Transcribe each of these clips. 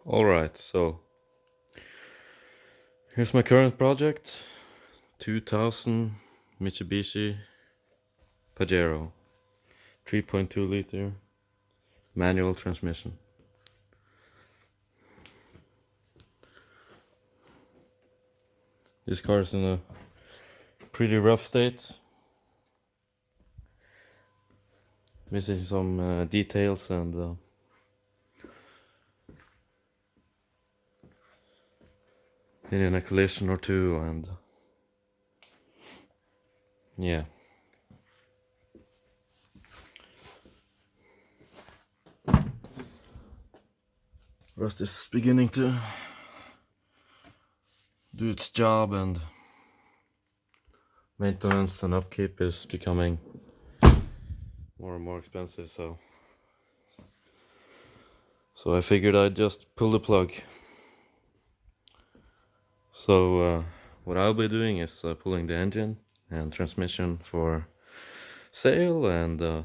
Alright, so here's my current project. 2000 Mitsubishi Pajero 3.2 liter manual transmission. This car is in a pretty rough state, missing some details and been in a collision or two, and yeah. Rust is beginning to do its job, and maintenance and upkeep is becoming more and more expensive, so I figured I'd just pull the plug. So what I'll be doing is pulling the engine and transmission for sale, and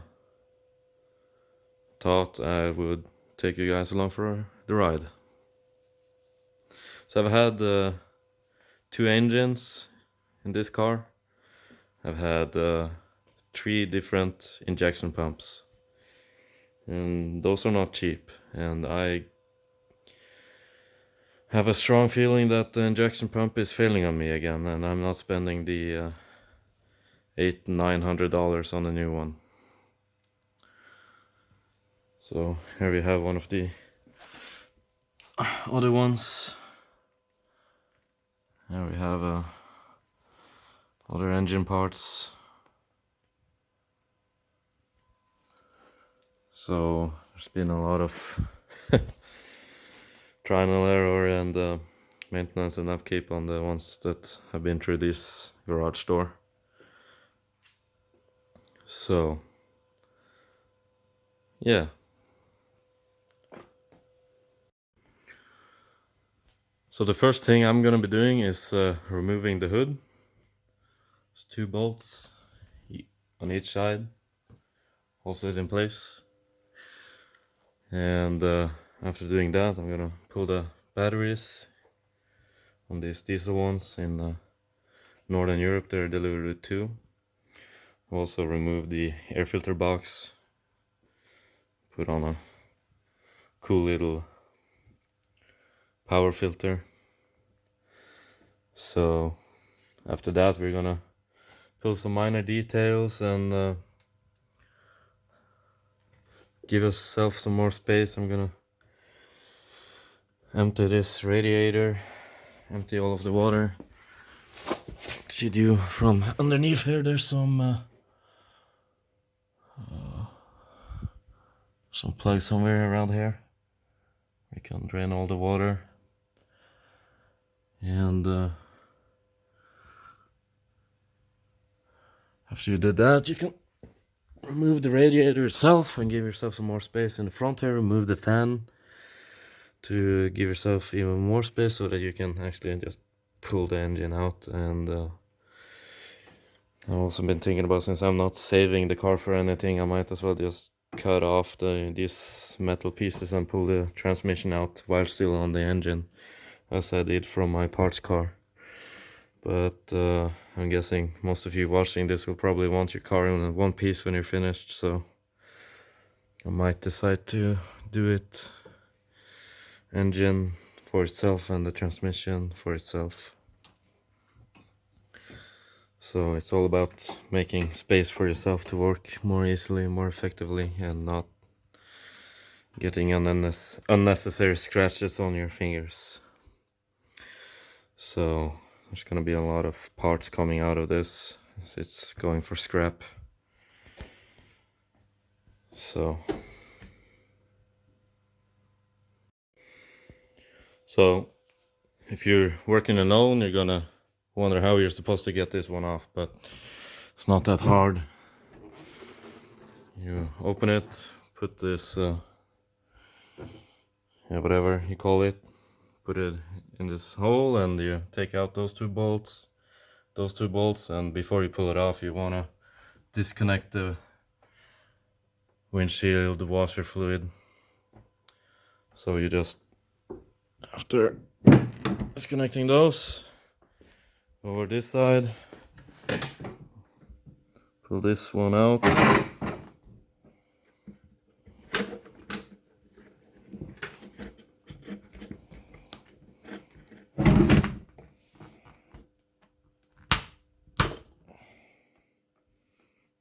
thought I would take you guys along for the ride. So I've had 2 engines in this car. I've had 3 different injection pumps, and those are not cheap, and I have a strong feeling that the injection pump is failing on me again, and I'm not spending the $800-900 on a new one. So here we have one of the other ones. Here we have other engine parts. So there's been a lot of trial and error and maintenance and upkeep on the ones that have been through this garage door. So yeah. So the first thing I'm gonna be doing is removing the hood. It's 2 bolts on each side, holds it in place. And after doing that, I'm gonna pull the batteries on these diesel ones. In Northern Europe, they're delivered with 2. Also remove the air filter box, put on a cool little power filter. So after that, we're gonna pull some minor details and give ourselves some more space. I'm gonna empty this radiator, empty all of the water. Actually do from underneath here, there's some plug somewhere around here. We can drain all the water. And after you did that, you can remove the radiator itself and give yourself some more space in the front here. Remove the fan to give yourself even more space so that you can actually just pull the engine out. And I've also been thinking about, since I'm not saving the car for anything, I might as well just cut off these metal pieces and pull the transmission out while still on the engine, as I did from my parts car. But I'm guessing most of you watching this will probably want your car in one piece when you're finished, so I might decide to do it engine for itself and the transmission for itself. So it's all about making space for yourself to work more easily, more effectively, and not getting unnecessary scratches on your fingers. So there's gonna be a lot of parts coming out of this, as it's going for scrap. So if you're working alone, you're gonna wonder how you're supposed to get this one off, but it's not that hard. You open it, put this whatever you call it, put it in this hole, and you take out those two bolts, and before you pull it off, you want to disconnect the windshield washer fluid. So you just After disconnecting those, over this side, pull this one out.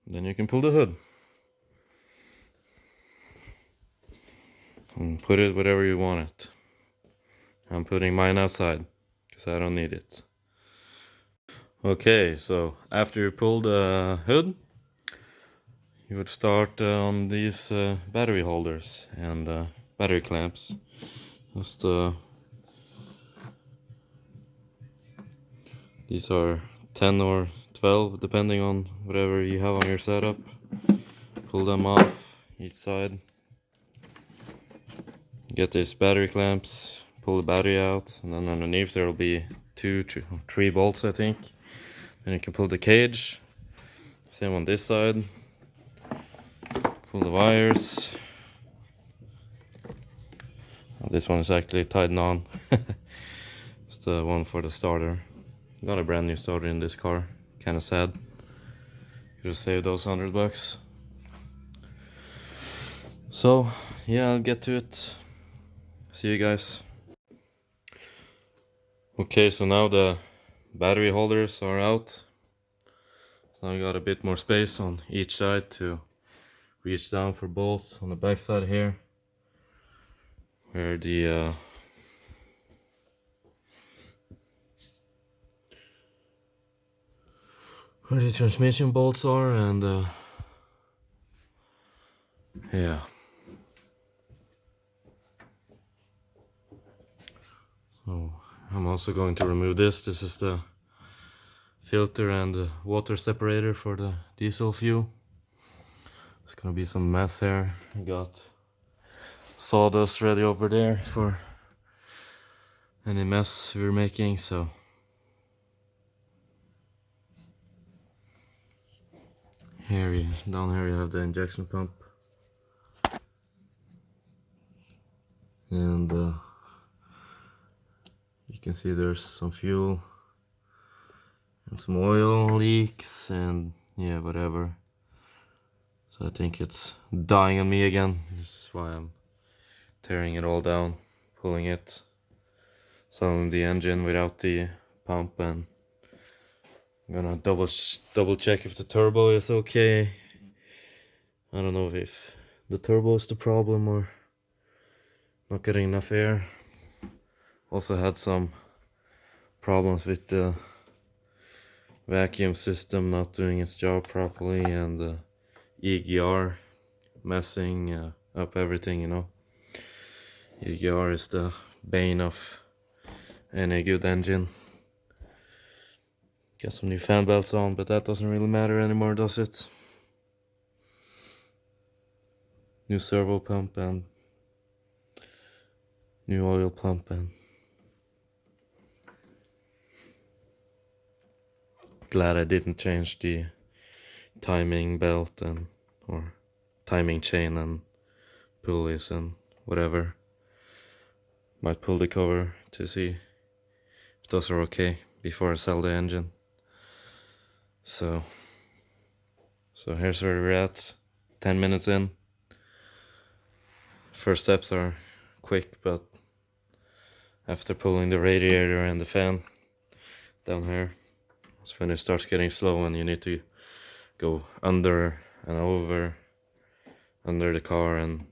Then you can pull the hood and put it wherever you want it. I'm putting mine outside because I don't need it. Okay, so after you pull the hood, you would start on these battery holders and battery clamps. Just these are 10 or 12 depending on whatever you have on your setup. Pull them off each side. Get these battery clamps, pull the battery out, and then underneath there will be 3 bolts, I think. Then you can pull the cage. Same on this side. Pull the wires. Oh, this one is actually tied on. It's the one for the starter. Got a brand new starter in this car. Kinda sad. Could have saved those $100. So yeah, I'll get to it. See you guys. Okay, so now the battery holders are out. So I got a bit more space on each side to reach down for bolts on the back side here, where the transmission bolts are, and yeah. So I'm also going to remove this. This is the filter and the water separator for the diesel fuel. It's gonna be some mess here. I got sawdust ready over there for any mess we're making, so down here you have the injection pump, and you can see there's some fuel and some oil leaks and yeah, whatever. So I think it's dying on me again. This is why I'm tearing it all down, pulling it, some of the engine without the pump, and I'm gonna double check if the turbo is okay. I don't know if the turbo is the problem or not getting enough air. Also had some problems with the vacuum system not doing its job properly, and the EGR messing up everything, you know. EGR is the bane of any good engine. Got some new fan belts on, but that doesn't really matter anymore, does it? New servo pump and new oil pump, and glad I didn't change the timing belt or timing chain and pulleys and whatever. Might pull the cover to see if those are okay before I sell the engine. So here's where we're at, 10 minutes in. First steps are quick, but after pulling the radiator and the fan down here, that's when it starts getting slow and you need to go under and over under the car and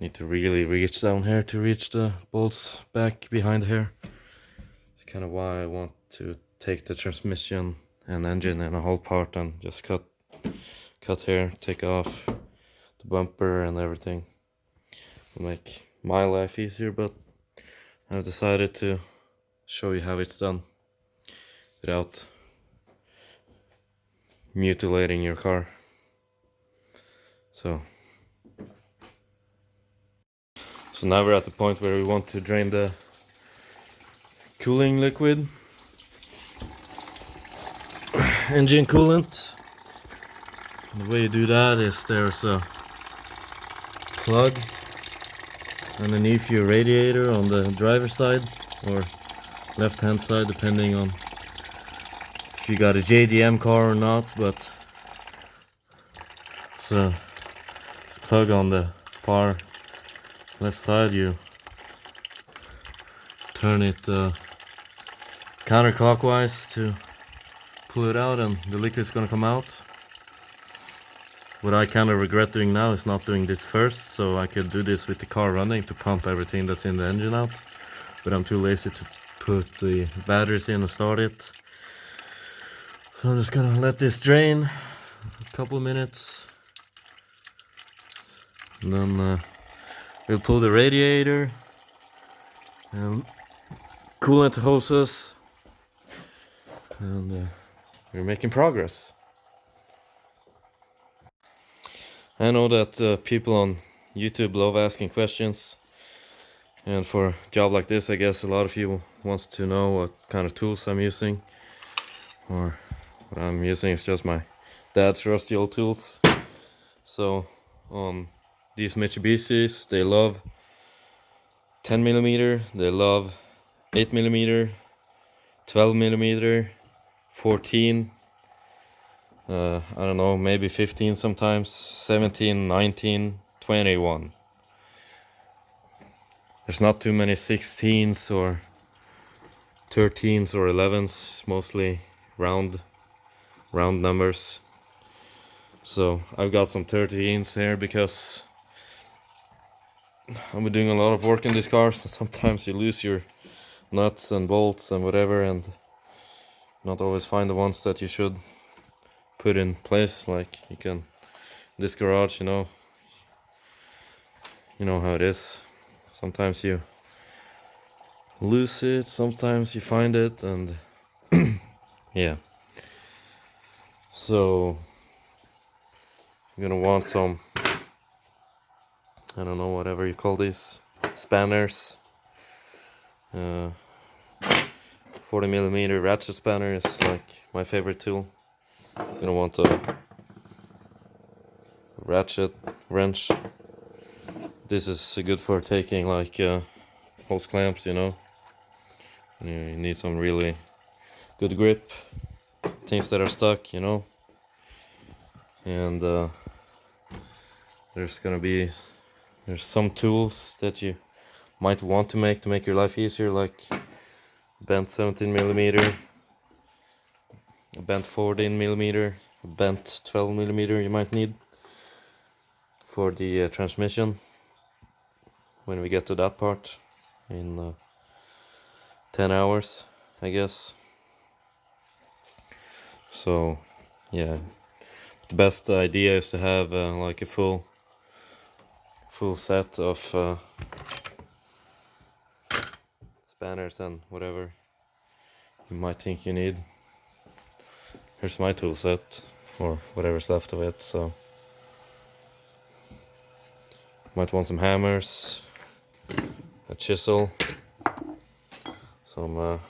need to really reach down here to reach the bolts back behind here. It's kind of why I want to take the transmission and engine in a whole part and just cut here, take off the bumper and everything. It'll make my life easier, but I've decided to show you how it's done without mutilating your car. So now we're at the point where we want to drain the cooling liquid, engine coolant. And the way you do that is there's a plug underneath your radiator on the driver's side or left hand side, depending on if you got a JDM car or not. But so this plug on the far left side, you turn it counterclockwise to pull it out and the liquid is gonna come out. What I kind of regret doing now is not doing this first, so I could do this with the car running to pump everything that's in the engine out, but I'm too lazy to put the batteries in and start it. So I'm just gonna let this drain a couple of minutes, and then we'll pull the radiator and coolant hoses, and we're making progress. I know that people on YouTube love asking questions, and for a job like this, I guess a lot of you wants to know what kind of tools I'm using, or what I'm using is just my dad's rusty old tools. So on these Mitsubishis, they love 10mm, they love 8mm, 12mm, 14, I don't know, maybe 15 sometimes, 17, 19, 21. There's not too many 16s or 13s or 11s, it's mostly round numbers. So I've got some 13s here because I've been doing a lot of work in these cars, and sometimes you lose your nuts and bolts and whatever, and not always find the ones that you should put in place. Like you can, this garage, you know how it is. Sometimes you lose it, sometimes you find it, and yeah. So you're gonna want some, I don't know, whatever you call these, spanners. 40mm ratchet spanner is like my favorite tool. You're gonna want a ratchet wrench. This is good for taking like hose clamps, you know. You need some really good grip, things that are stuck, you know. And there's some tools that you might want to make your life easier, like bent 17mm, a bent 14mm, a bent 12mm you might need for the transmission when we get to that part in 10 hours, I guess. So yeah, the best idea is to have like a full set of spanners and whatever you might think you need. Here's my tool set, or whatever's left of it. So might want some hammers, a chisel, some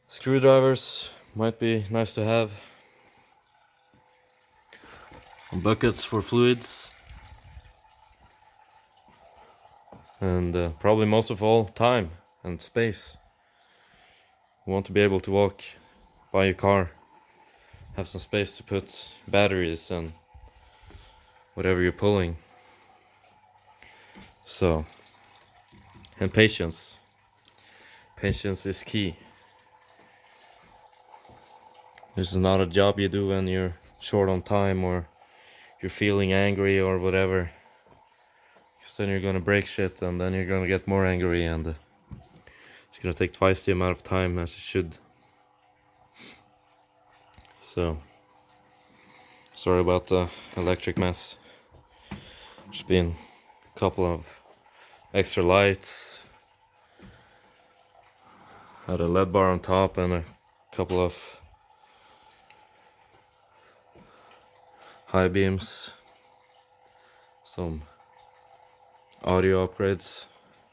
screwdrivers might be nice to have, buckets for fluids, and probably most of all, time and space. You want to be able to walk by your car, have some space to put batteries and whatever you're pulling. So, and patience is key. This is not a job you do when you're short on time or you're feeling angry or whatever, because then you're gonna break shit and then you're gonna get more angry, and it's gonna take twice the amount of time as it should. So sorry about the electric mess. There's been a couple of extra lights, had a LED bar on top and a couple of high beams, some audio upgrades,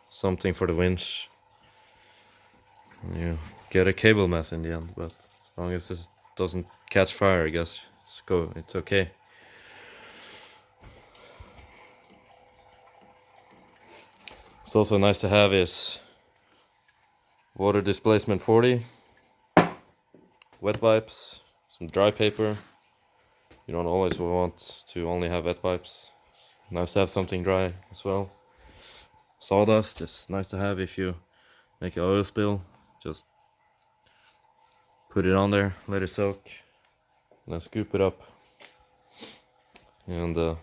something for the winch. You get a cable mess in the end, but as long as it doesn't catch fire, I guess it's okay. It's also nice to have is water displacement 40, wet wipes, some dry paper. You don't always want to only have wet wipes. It's nice to have something dry as well. Sawdust is nice to have if you make an oil spill. Just put it on there, let it soak, and then scoop it up. And a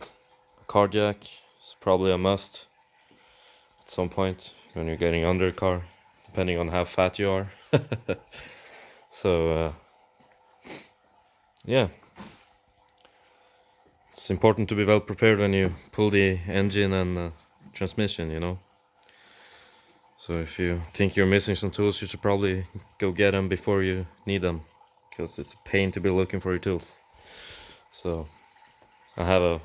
car jack is probably a must at some point when you're getting under a car, depending on how fat you are. So yeah, it's important to be well prepared when you pull the engine and transmission, you know. So if you think you're missing some tools, you should probably go get them before you need them, because it's a pain to be looking for your tools. So I have a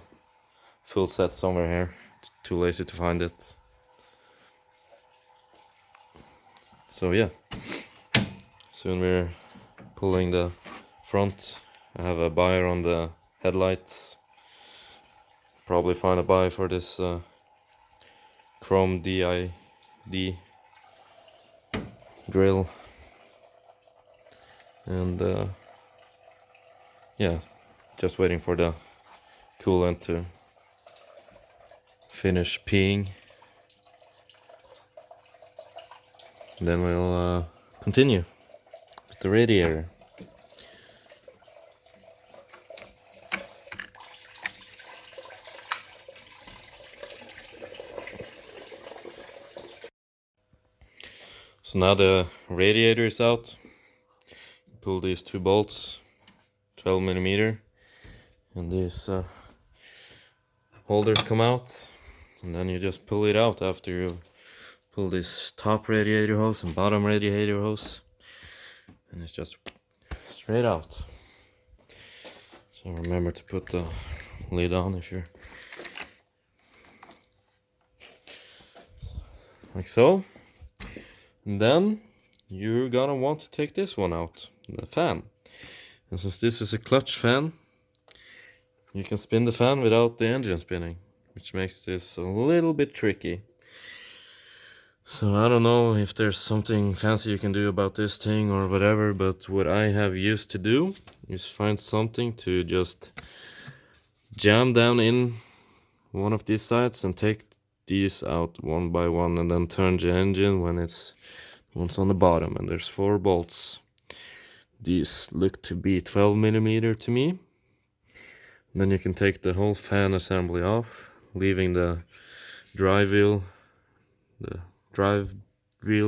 full set somewhere here, too lazy to find it. So yeah, soon we're pulling the front. I have a buyer on the headlights. Probably find a buy for this chrome DID grill. And yeah, just waiting for the coolant to finish peeing. Then we'll continue with the radiator. So now the radiator is out. Pull these two bolts, 12mm, and these holders come out, and then you just pull it out after you pull this top radiator hose and bottom radiator hose, and it's just straight out. So remember to put the lid on if you're like so. And then you're gonna want to take this one out, the fan. And since this is a clutch fan, you can spin the fan without the engine spinning, which makes this a little bit tricky. So I don't know if there's something fancy you can do about this thing or whatever, but what I have used to do is find something to just jam down in one of these sides and take these out one by one, and then turn the engine when it's once on the bottom. And there's 4 bolts. These look to be 12mm to me. And then you can take the whole fan assembly off, leaving the drive wheel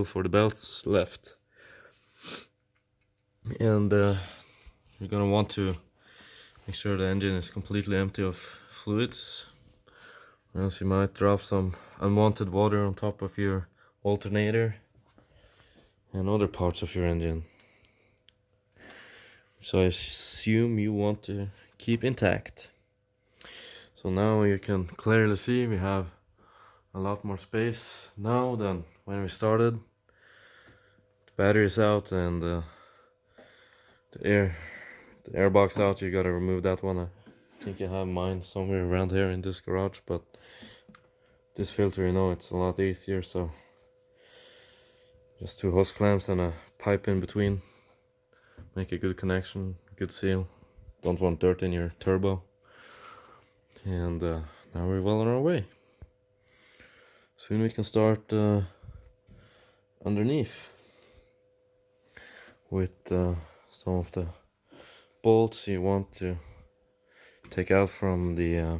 for the belts left. And you're gonna want to make sure the engine is completely empty of fluids, or else you might drop some unwanted water on top of your alternator and other parts of your engine. So I assume you want to keep intact. So now you can clearly see we have a lot more space now than when we started. The battery is out, and the air box out. You gotta remove that one. I think I have mine somewhere around here in this garage, but this filter, you know, it's a lot easier. So just 2 hose clamps and a pipe in between. Make a good connection, good seal. Don't want dirt in your turbo. And now we're well on our way. Soon we can start underneath with some of the bolts you want to take out from the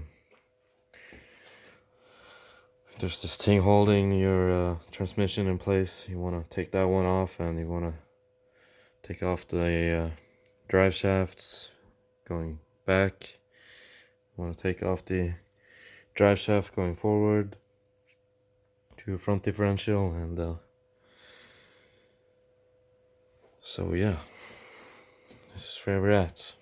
there's this thing holding your transmission in place. You want to take that one off, and you want to take off the drive shafts going back. You want to take off the drive shaft going forward to front differential, and so yeah, this is where we're at.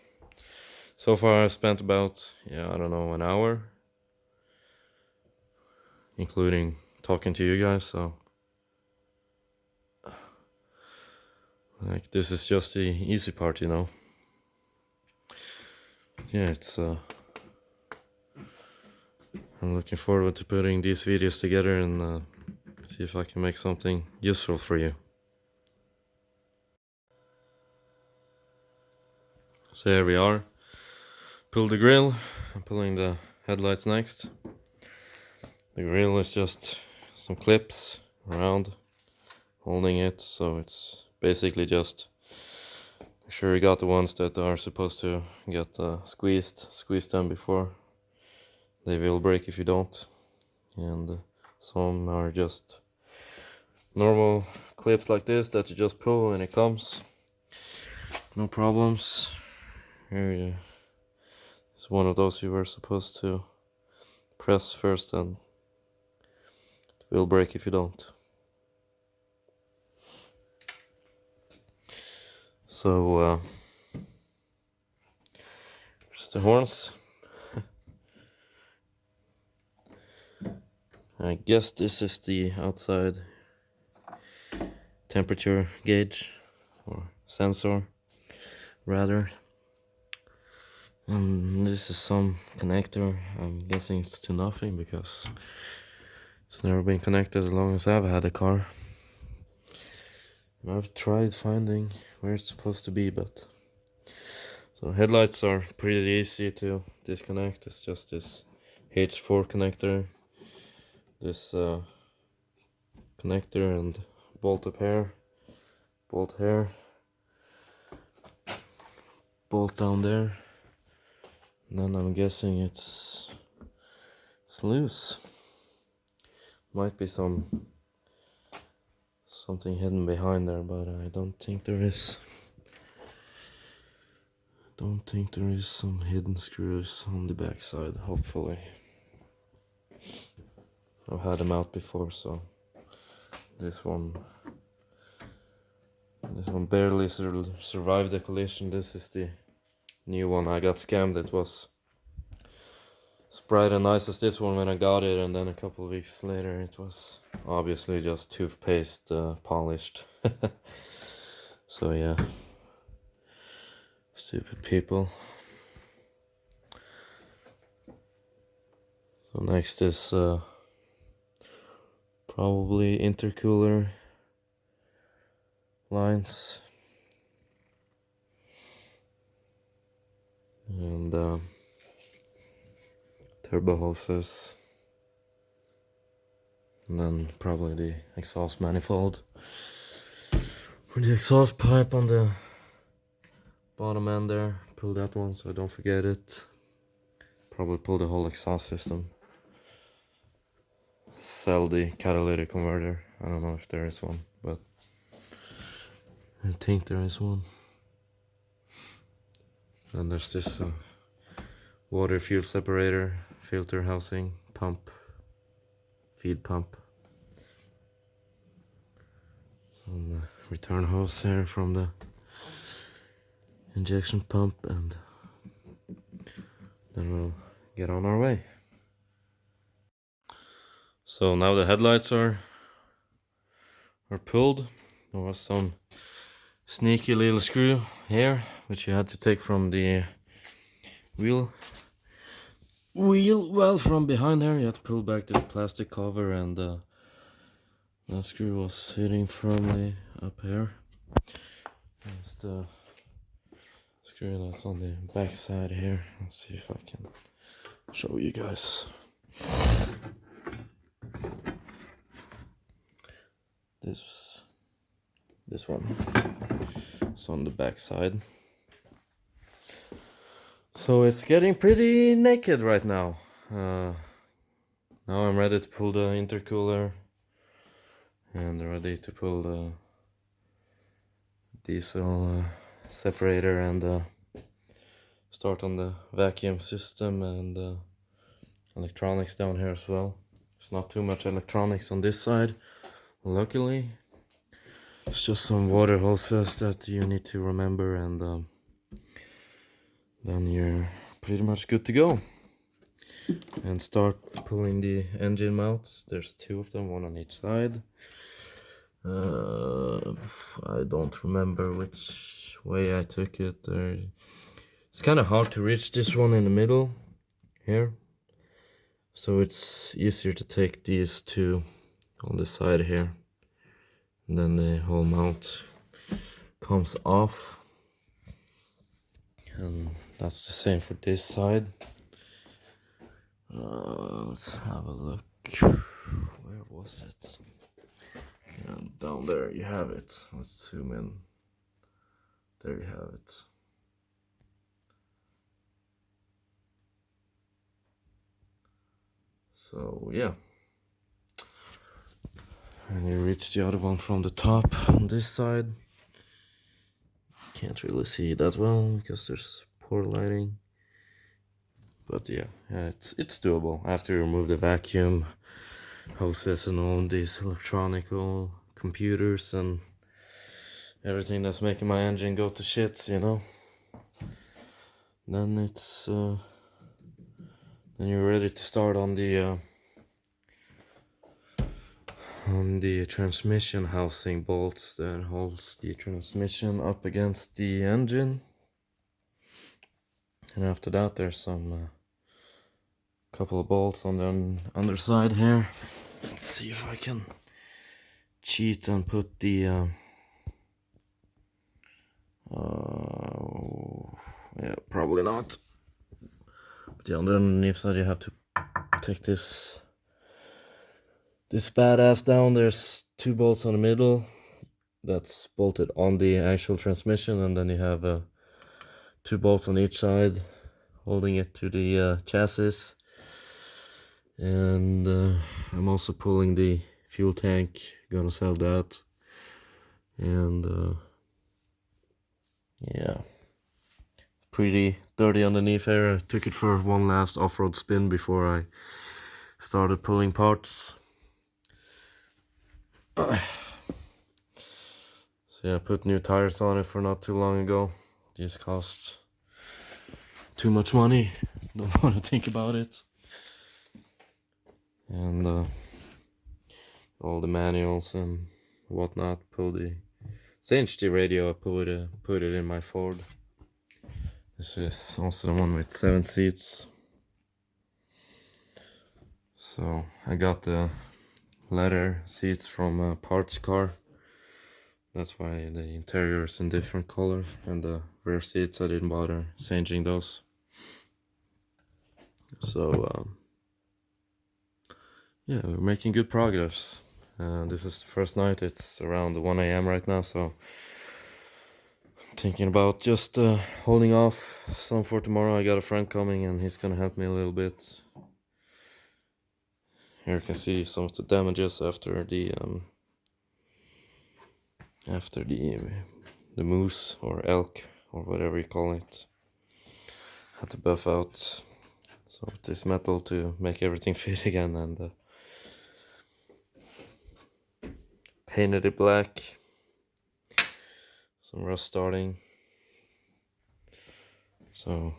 So far I've spent about, I don't know, an hour, including talking to you guys. So like, this is just the easy part, you know. Yeah, it's I'm looking forward to putting these videos together and See if I can make something useful for you. So here we are. Pull the grill. I'm pulling the headlights next. The grill is just some clips around holding it, so it's basically just make sure you got the ones that are supposed to get squeeze them before they will break if you don't. And some are just normal clips like this that you just pull and it comes, no problems. Here it's one of those you were supposed to press first and it will break if you don't. So here's the horns. I guess this is the outside temperature gauge or sensor rather, and this is some connector. I'm guessing it's to nothing because it's never been connected as long as I've had a car. And I've tried finding where it's supposed to be, but so headlights are pretty easy to disconnect. It's just this H4 connector, this connector and bolt up here, bolt here, bolt down there, and then I'm guessing it's loose. Might be something hidden behind there, but I don't think there is. Don't think there is some hidden screws on the back side, hopefully. I've had them out before, so this one barely survived the collision. This is the new one. I got scammed. It was as bright and nice as this one when I got it, and then a couple of weeks later it was obviously just toothpaste polished. So yeah, stupid people. So next is probably intercooler lines and turbo hoses, and then probably the exhaust manifold for the exhaust pipe on the bottom end there. Pull that one so I don't forget it. Probably pull the whole exhaust system. Sell the catalytic converter. I don't know if there is one, but I think there is one. And there's this water fuel separator, filter housing, pump, feed pump. Some return hose here from the injection pump, and then we'll get on our way. So now the headlights are pulled. There was some sneaky little screw here which you had to take from the wheel well from behind here. You had to pull back the plastic cover, and that screw was sitting firmly up here. That's the screw that's on the back side here. Let's see if I can show you guys. This one is on the back side. So it's getting pretty naked right now. Now I'm ready to pull the intercooler and ready to pull the diesel separator and start on the vacuum system and electronics down here as well. There's not too much electronics on this side, luckily. It's just some water hoses that you need to remember, and then you're pretty much good to go. And start pulling the engine mounts. There's two of them, one on each side. I don't remember which way I took it. It's kind of hard to reach this one in the middle here, so it's easier to take these two on the side here, and then the whole mount comes off, and that's the same for this side. Let's have a look. Where was it? Yeah, down there you have it. Let's zoom in. There you have it. So yeah, and you reach the other one from the top on this side. Can't really see that well because there's poor lighting, but yeah, it's doable after you remove the vacuum hoses and all these electronic computers and everything that's making my engine go to shits, you know. Then it's then you're ready to start on the transmission housing bolts that holds the transmission up against the engine. And after that there's some couple of bolts on the underside here. Let's see if I can cheat and put the yeah, probably not. But the underneath side you have to take this badass down. There's 2 bolts on the middle that's bolted on the actual transmission, and then you have 2 bolts on each side holding it to the chassis. And I'm also pulling the fuel tank, gonna sell that. And yeah, pretty dirty underneath here. I took it for one last off-road spin before I started pulling parts. So yeah, I put new tires on it for not too long ago. These cost too much money, don't want to think about it. And all the manuals and whatnot. Pull the changed the radio. I put it in my Ford. This is also the one with 7 seats. So I got the leather seats from a parts car. That's why the interior is in different color, and the rear seats I didn't bother changing those. So yeah, we're making good progress. This is the first night. It's around 1 AM right now, so I'm thinking about just holding off some for tomorrow. I got a friend coming and he's gonna help me a little bit. Here you can see some of the damages after the moose or elk or whatever you call it. Had to buff out some of this metal to make everything fit again, and painted it black. Some rust starting. So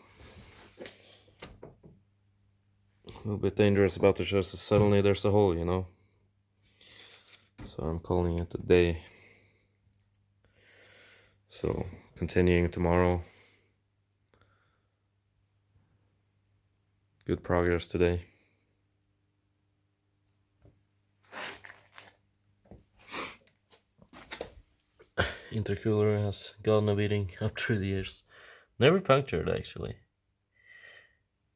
a little bit dangerous about the chassis. Suddenly there's a hole, you know. So I'm calling it a day. So continuing tomorrow. Good progress today. Intercooler has gotten a beating up through the years. Never punctured actually.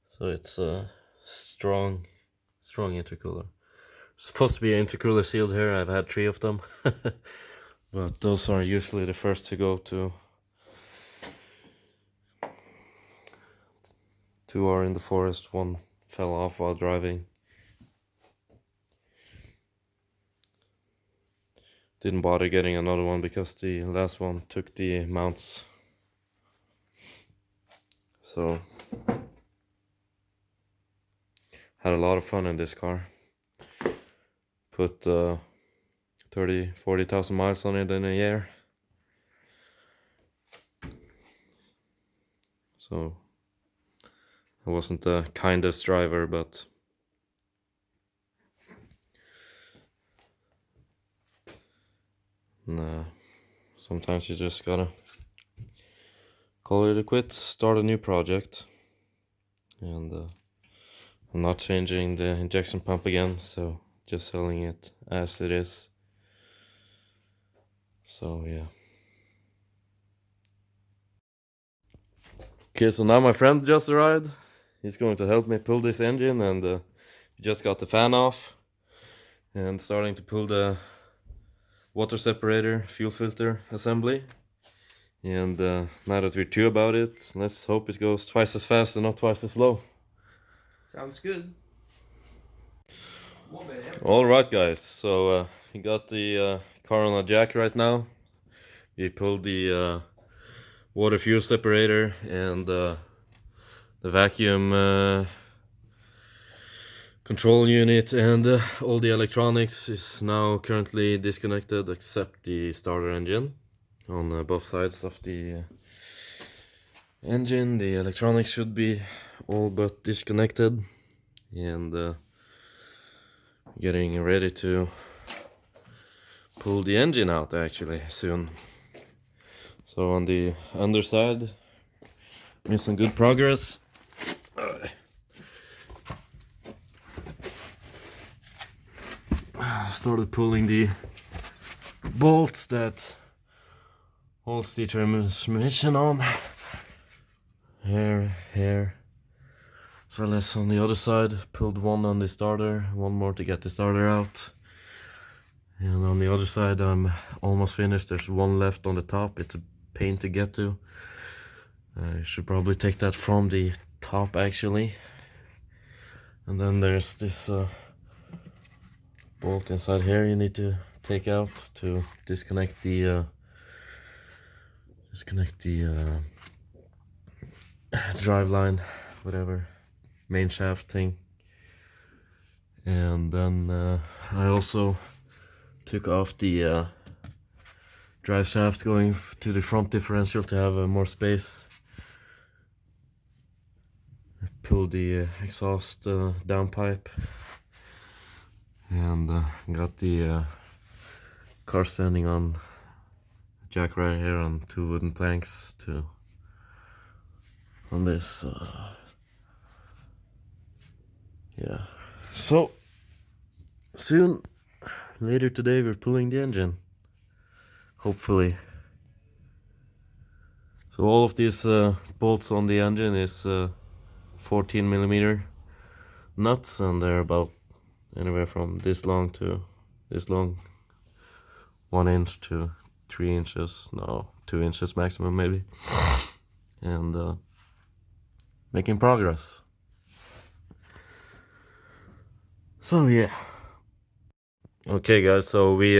So it's a strong intercooler. Supposed to be an intercooler sealed here. I've had 3 of them. But those are usually the first to go. 2 are in the forest, 1 fell off while driving. Didn't bother getting another one because the last one took the mounts. So had a lot of fun in this car. Put 30,000-40,000 miles on it in a year. So I wasn't the kindest driver, but nah, sometimes you just gotta call it a quit, start a new project. And I'm not changing the injection pump again, so just selling it as it is. So yeah. Okay, so now my friend just arrived. He's going to help me pull this engine, and just got the fan off and starting to pull the water separator fuel filter assembly. And now that we're two about it, let's hope it goes twice as fast and not twice as slow. Sounds good. Alright guys, so we got the car on a jack right now. We pulled the water fuel separator, and the vacuum control unit, and all the electronics is now currently disconnected except the starter engine. On both sides of the engine, the electronics should be all but disconnected, and getting ready to pull the engine out actually soon. So on the underside, made some good progress. Started pulling the bolts that holds the transmission on. Here. As well as on the other side, pulled one on the starter, one more to get the starter out. And on the other side I'm almost finished. There's one left on the top. It's a pain to get to. I should probably take that from the top actually. And then there's this bolt inside here you need to take out to disconnect the drive line, whatever, main shaft thing. And then I also took off the drive shaft going to the front differential to have more space. I pulled the exhaust downpipe, and got the car standing on a jack right here on two wooden planks to on this yeah. So soon, later today, we're pulling the engine, hopefully. So all of these bolts on the engine is 14mm nuts, and they're about anywhere from this long to this long, 1 inch to 3 inches, no, 2 inches maximum maybe. And making progress. So yeah. Okay guys, so we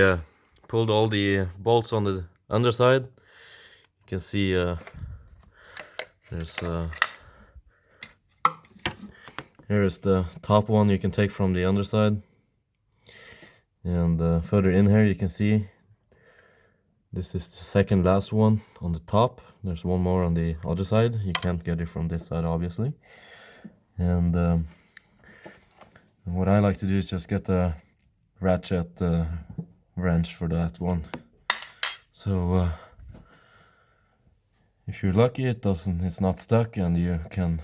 pulled all the bolts on the underside. You can see there's here is the top one you can take from the underside, and further in here you can see this is the second last one on the top. There's one more on the other side. You can't get it from this side obviously. And what I like to do is just get a ratchet wrench for that one. So if you're lucky, it's not stuck, and you can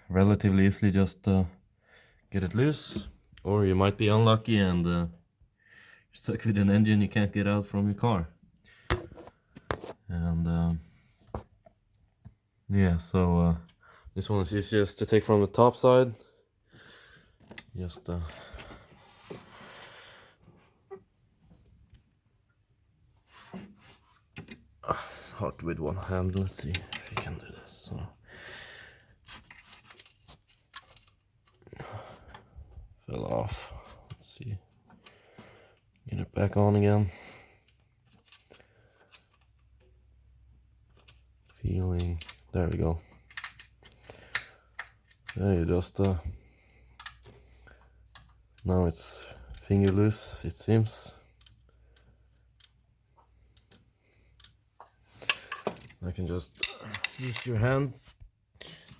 relatively easily just get it loose. Or you might be unlucky and you're stuck with an engine you can't get out from your car. And yeah, so this one is easiest to take from the top side. Just hard with one hand. Let's see if we can do this. So fell off. Let's see. Get it back on again. Feeling. There we go. Yeah, you just now it's finger loose, it seems. I can just use your hand,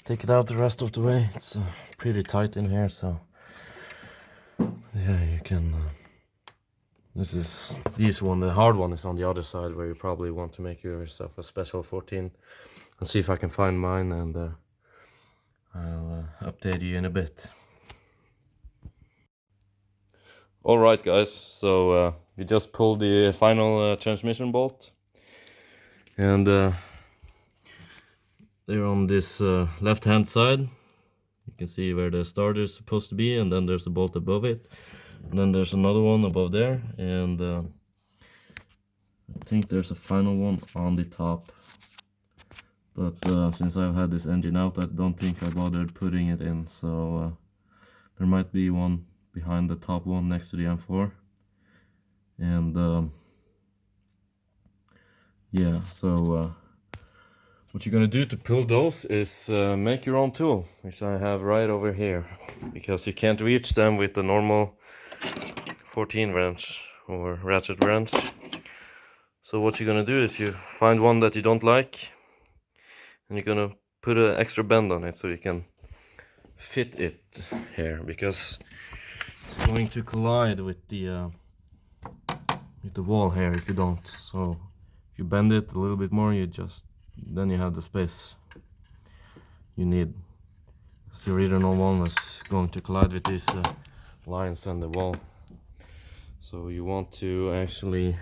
take it out the rest of the way. It's pretty tight in here, so yeah, you can. This one, the hard one is on the other side, where you probably want to make yourself a special 14. I'll see if I can find mine, and I'll update you in a bit. Alright guys, so we just pulled the final transmission bolt, and they're on this left hand side. You can see where the starter is supposed to be, and then there's a bolt above it, and then there's another one above there, and I think there's a final one on the top. But since I've had this engine out, I don't think I bothered putting it in, so there might be one behind the top one next to the M4. And yeah, so what you're gonna do to pull those is make your own tool, which I have right over here, because you can't reach them with the normal 14 wrench or ratchet wrench. So what you're gonna do is you find one that you don't like, and you're gonna put an extra bend on it so you can fit it here, because it's going to collide with the wall here if you don't. So if you bend it a little bit more, then you have the space you need. The original one was going to collide with these lines and the wall, so you want to actually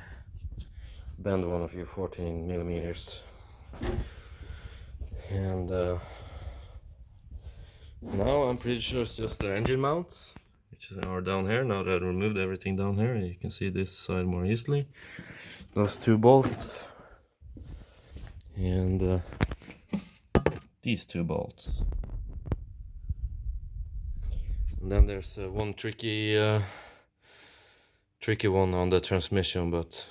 bend one of your 14 millimeters. And now I'm pretty sure it's just the engine mounts, which are down here. Now that I removed everything down here, you can see this side more easily. Those two bolts and these two bolts. And then there's one tricky one on the transmission, but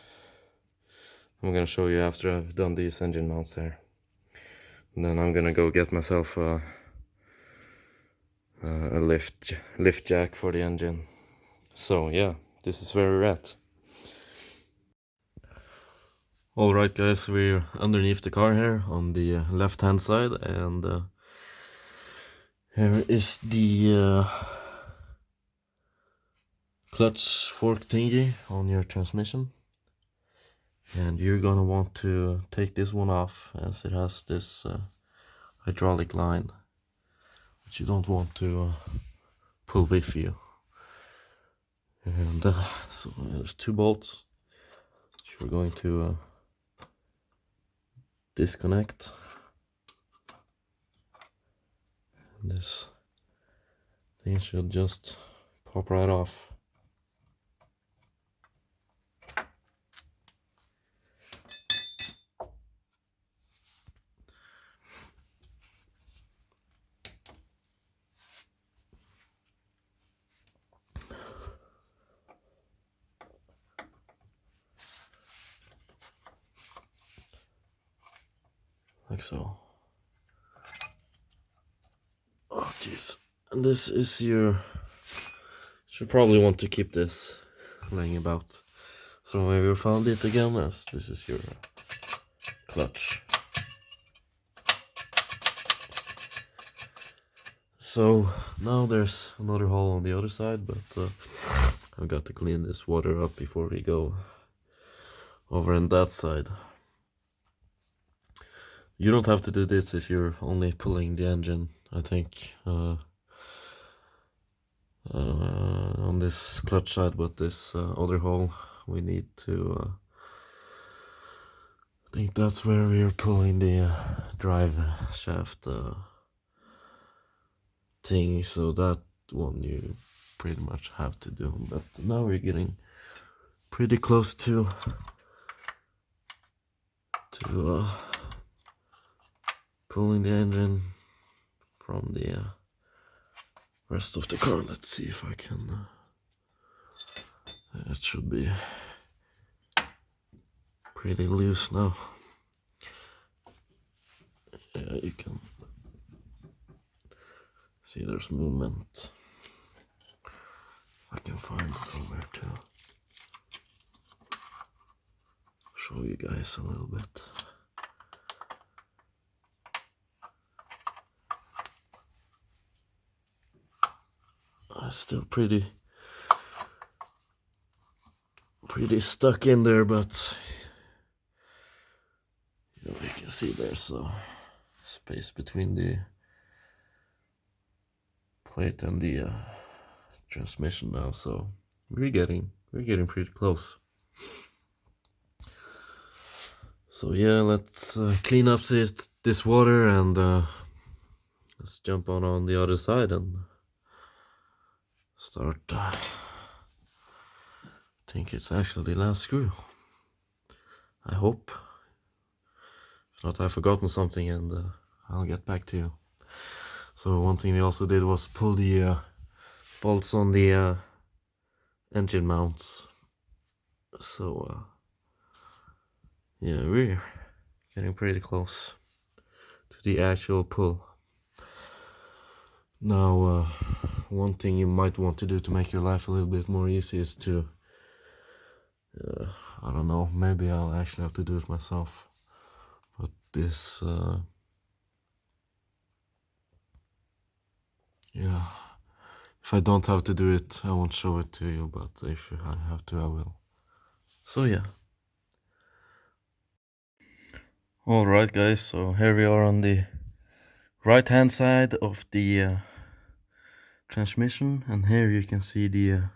I'm gonna show you after I've done these engine mounts here. And then I'm gonna go get myself a lift jack for the engine. So yeah, this is where we're at. Alright guys, we're underneath the car here on the left hand side, and here is the clutch fork thingy on your transmission. And you're gonna want to take this one off, as it has this hydraulic line, which you don't want to pull with you. And so there's two bolts which we're going to disconnect. And this thing should just pop right off. Like so. Oh jeez. And this is your... Should probably want to keep this laying about. So when we found it again, as this is your clutch. So now there's another hole on the other side, but I've got to clean this water up before we go over on that side. You don't have to do this if you're only pulling the engine, I think, on this clutch side, but this other hole we need to, I think that's where we're pulling the drive shaft thing, so that one you pretty much have to do. But now we're getting pretty close to pulling the engine from the rest of the car. Let's see if I can. It should be pretty loose now. Yeah, you can see there's movement. I can find somewhere to show you guys a little bit. It's still pretty stuck in there, but you know, you can see there's a space between the plate and the transmission now, so we're getting pretty close. So yeah, let's clean up this water and let's jump on the other side and start. I think it's actually the last screw. I hope. If not, I've forgotten something and I'll get back to you. So one thing we also did was pull the bolts on the engine mounts. So yeah, we're getting pretty close to the actual pull. Now, one thing you might want to do to make your life a little bit more easy is to, I don't know, maybe I'll actually have to do it myself. But this, yeah, if I don't have to do it, I won't show it to you, but if I have to, I will. So yeah. Alright guys, so here we are on the right hand side of the transmission, and here you can see the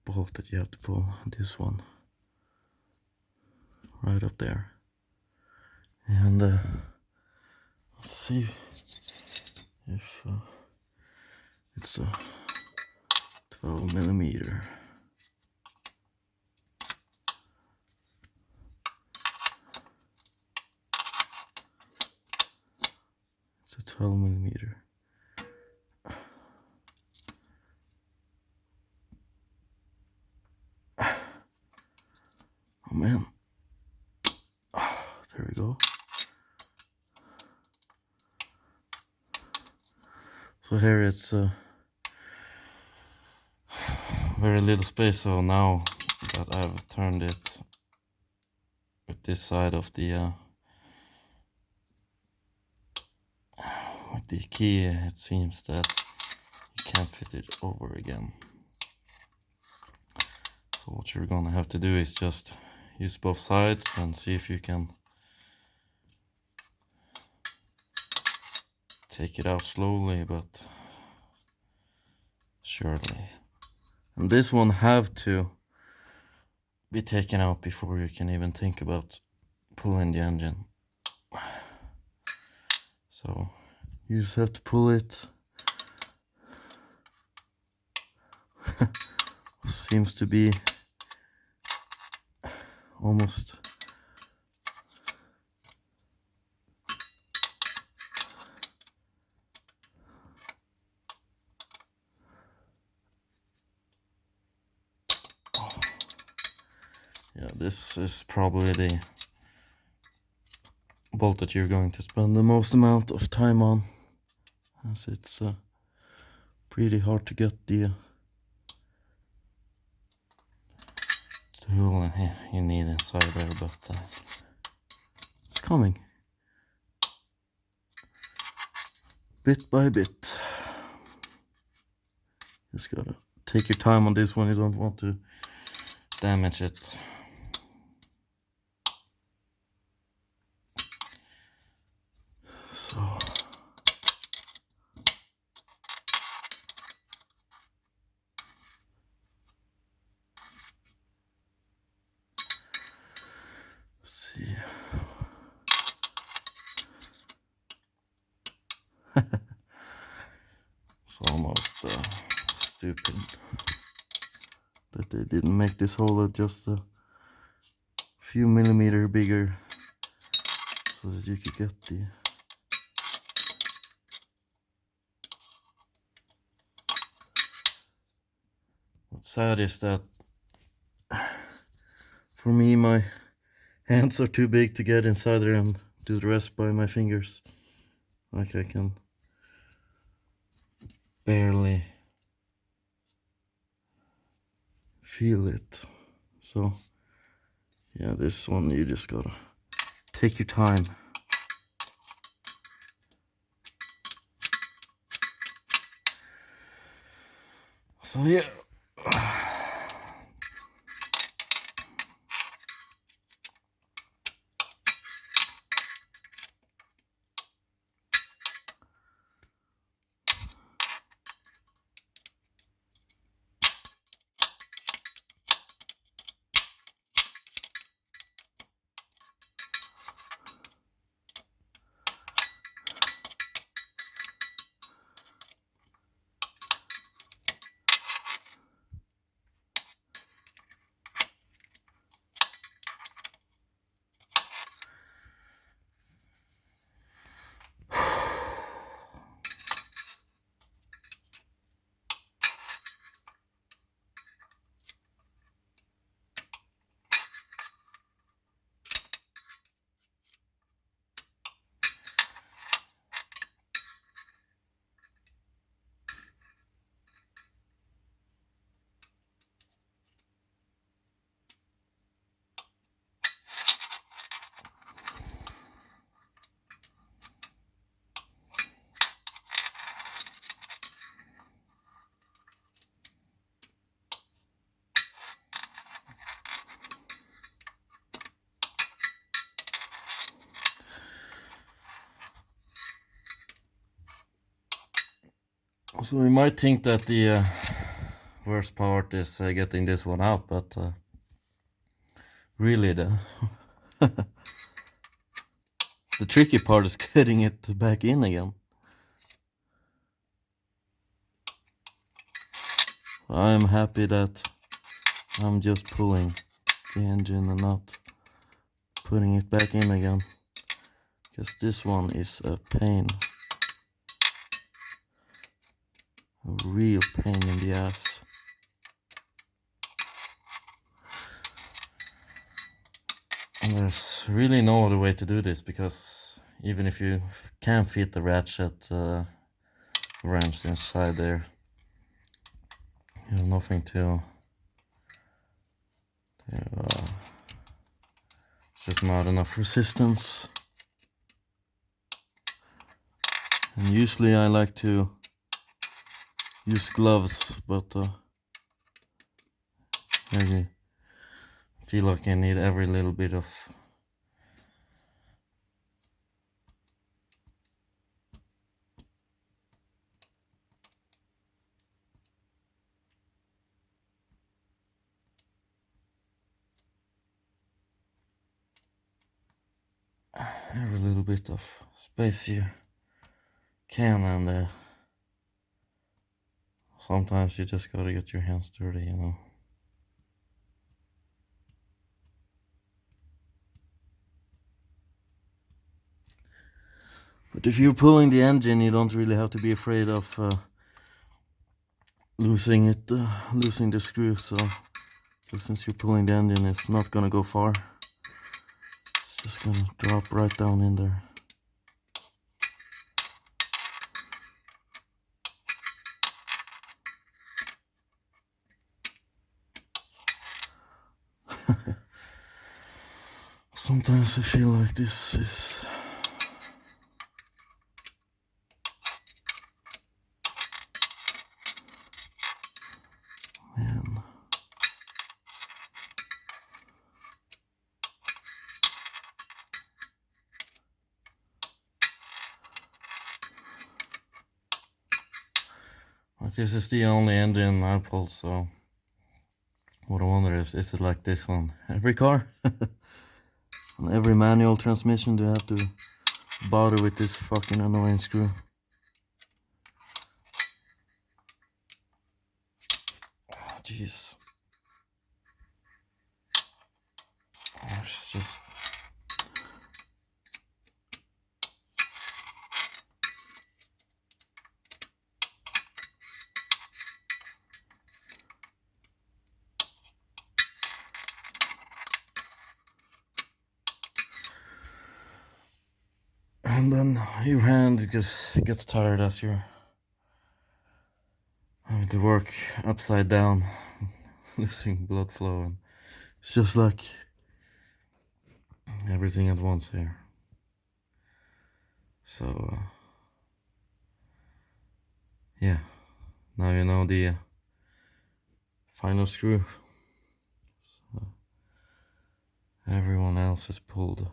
bolt that you have to pull, this one right up there. And let's see if it's a 12 millimeter. It's a 12 millimeter. Oh man. There we go. So here it's very little space, so now that I've turned it with this side of the with the key, it seems that you can't fit it over again. So what you're gonna have to do is just use both sides and see if you can take it out slowly but surely. And this one have to be taken out before you can even think about pulling the engine. So you just have to pull it. Seems to be almost yeah, this is probably the bolt that you're going to spend the most amount of time on, as it's pretty hard to get the tool you need inside there, but it's coming bit by bit. Just gotta take your time on this one, you don't want to damage it. So let's see. It's almost stupid that they didn't make this hole just a few millimeter bigger so that you could get the what's sad is that for me my hands are too big to get inside there and do the rest by my fingers. Like I can barely feel it. So yeah, this one you just gotta take your time. So yeah. So you might think that the worst part is getting this one out, but really the the tricky part is getting it back in again. I'm happy that I'm just pulling the engine and not putting it back in again, because this one is a pain, a real pain in the ass. And there's really no other way to do this, because even if you can fit the ratchet wrench inside there, you have nothing to it's just not enough resistance. And usually I like to use gloves, but I feel like I need every little bit of space you can, and sometimes you just gotta get your hands dirty, you know. But if you're pulling the engine, you don't really have to be afraid of losing the screw. So just since you're pulling the engine, it's not gonna go far. It's just gonna drop right down in there. Sometimes I feel like this is man. But this is the only engine I pull, so what I wonder is it like this on every car? On every manual transmission, do you have to bother with this fucking annoying screw? Oh, jeez. Oh, it's just... And then your hand gets tired as you're having to work upside down, losing blood flow, and it's just like everything at once here. So yeah, now you know the final screw. So everyone else is pulled.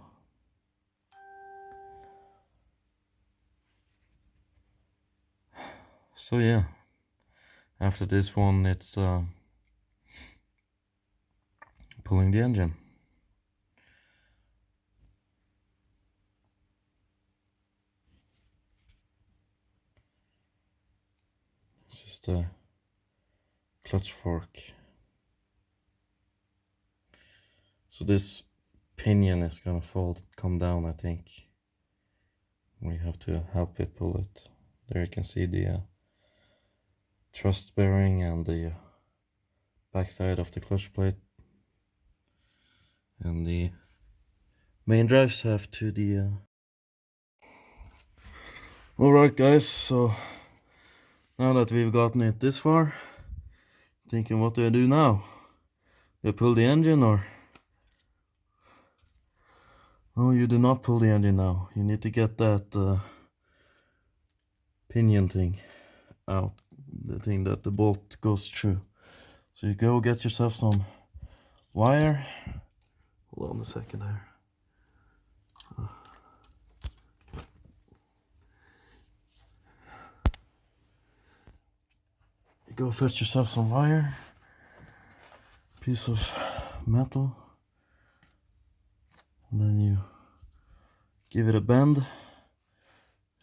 So yeah, after this one it's pulling the engine. This is the clutch fork. So this pinion is gonna come down, I think. We have to help it pull it. There you can see the thrust bearing and the backside of the clutch plate, and the main drive shaft to the Alright guys, so now that we've gotten it this far, thinking what do I do now? Do I pull the engine or? No, you do not pull the engine now. You need to get that pinion thing out, the thing that the bolt goes through. So you go get yourself some wire. Hold on a second there. you go fetch yourself some wire, piece of metal, and then you give it a bend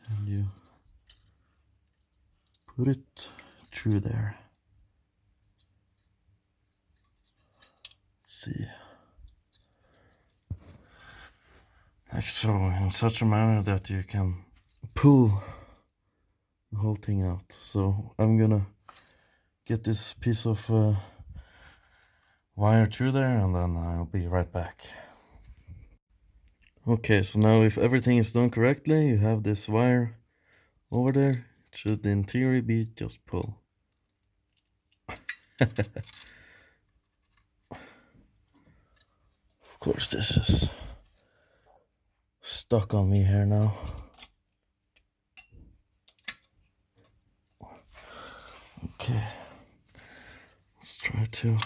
and you put it through there. Let's see. Like so, in such a manner that you can pull the whole thing out. So I'm gonna get this piece of wire through there and then I'll be right back. Okay, so now if everything is done correctly, you have this wire over there. It should in theory be just pull. Of course this is stuck on me here now. Okay, let's try to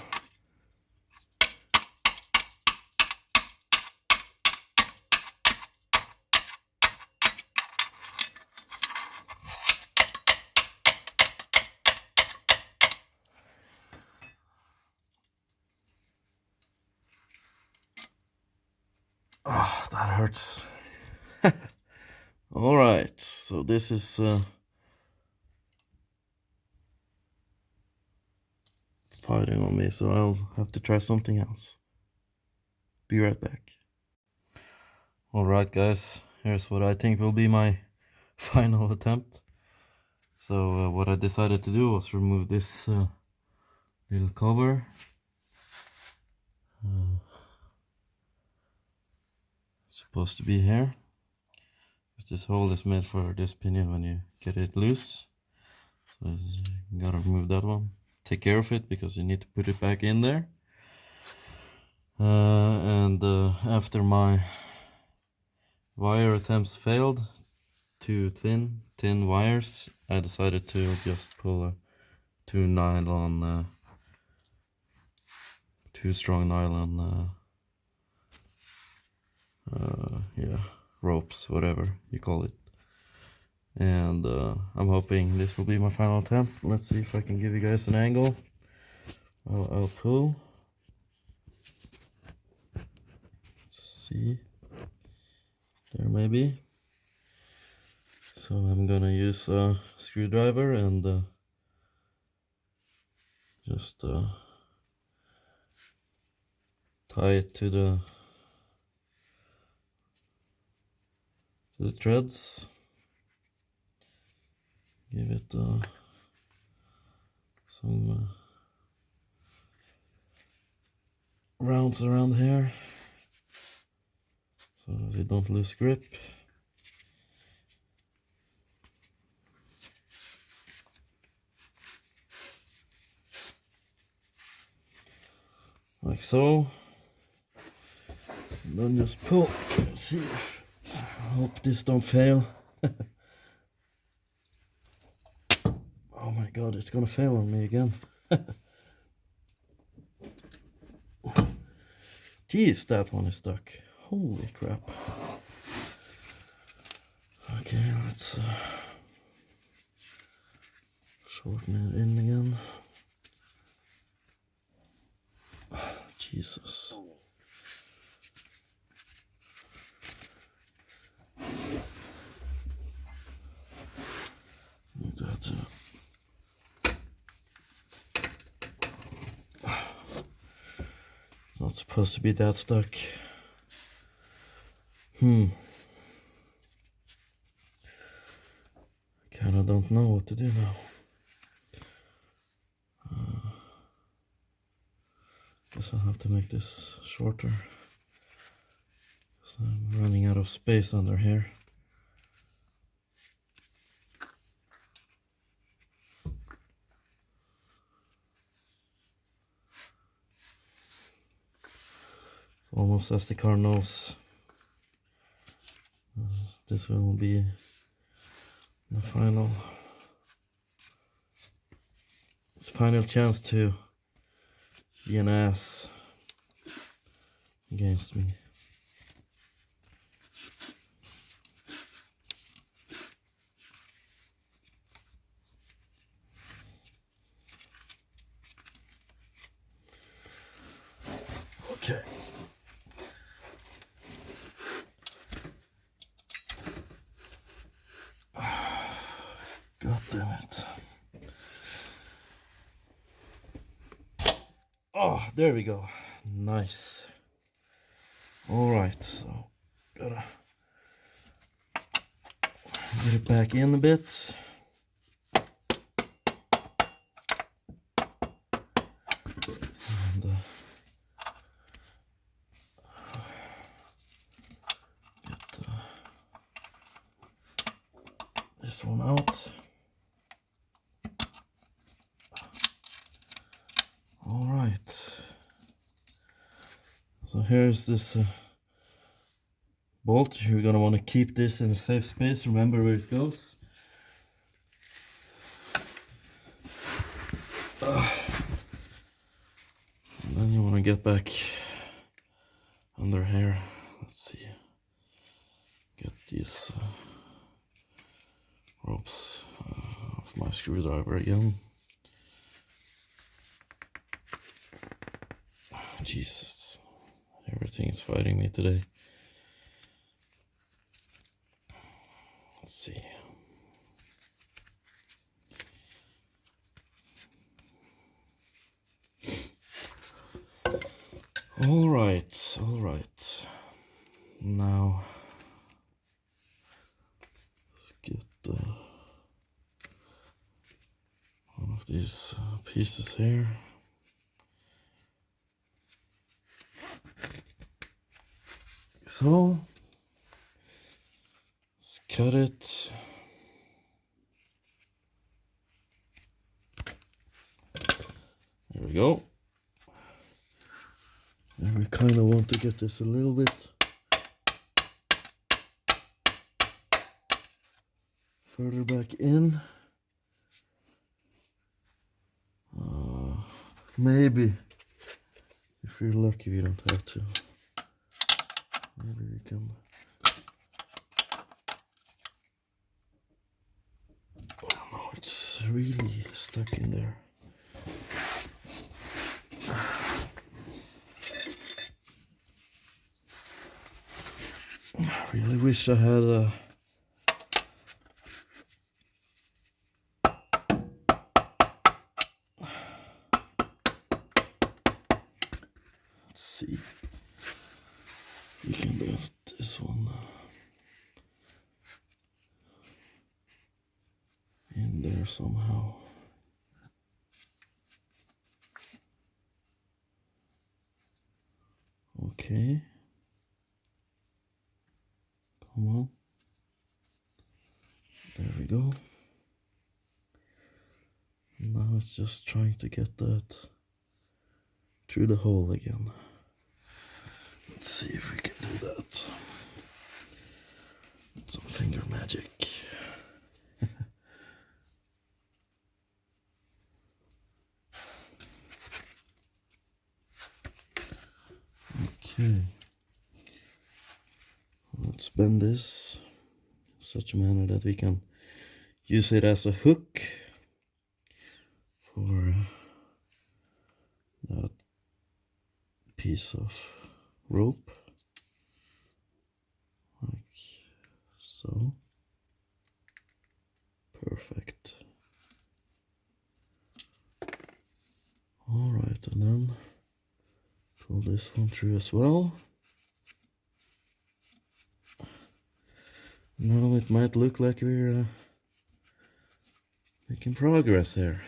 oh, that hurts. All right, so this is fighting on me, so I'll have to try something else. Be right back. All right, guys, here's what I think will be my final attempt. So what I decided to do was remove this little cover. It's supposed to be here. This hole is made for this pinion when you get it loose. So you gotta remove that one. Take care of it because you need to put it back in there. After my wire attempts failed, two thin wires, I decided to just pull two strong nylon yeah, ropes, whatever you call it. And I'm hoping this will be my final attempt. Let's see if I can give you guys an angle. I'll pull. Let's see. There maybe. So I'm gonna use a screwdriver and just tie it to the threads. Give it some rounds around here so that we don't lose grip. Like so. And then just pull. Let's see if I hope this don't fail. Oh my god, it's gonna fail on me again. Jeez, that one is stuck. Holy crap. Okay, let's shorten it in again. Jesus. That's it. It's not supposed to be that stuck. Kinda don't know what to do now. Guess I'll have to make this shorter. So I'm running out of space under here. Almost as the car knows. This will be the final chance to be an ass against me. Okay. God damn it. Oh, there we go. Nice. Alright, so gotta get it back in a bit. And, get this one out. Alright. So here's this bolt. You're gonna want to keep this in a safe space. Remember where it goes. And then you want to get back under here. Let's see. Get these ropes off my screwdriver again. Jesus, everything is fighting me today. Let's see. All right. Now let's get one of these pieces here. So let's cut it. There we go. And we kind of want to get this a little bit further back in. Maybe, if you're lucky, we don't have to. Maybe we can. Oh no, it's really stuck in there. I really wish I had a let's see. You can do this one in there somehow. Okay. Come on. There we go. Now it's just trying to get that through the hole again. Let's see if we can do that. Some finger magic. Okay. Let's bend this in such a manner that we can use it as a hook for that piece of rope, like so. Perfect. All right, and then pull this one through as well. Now it might look like we're making progress here.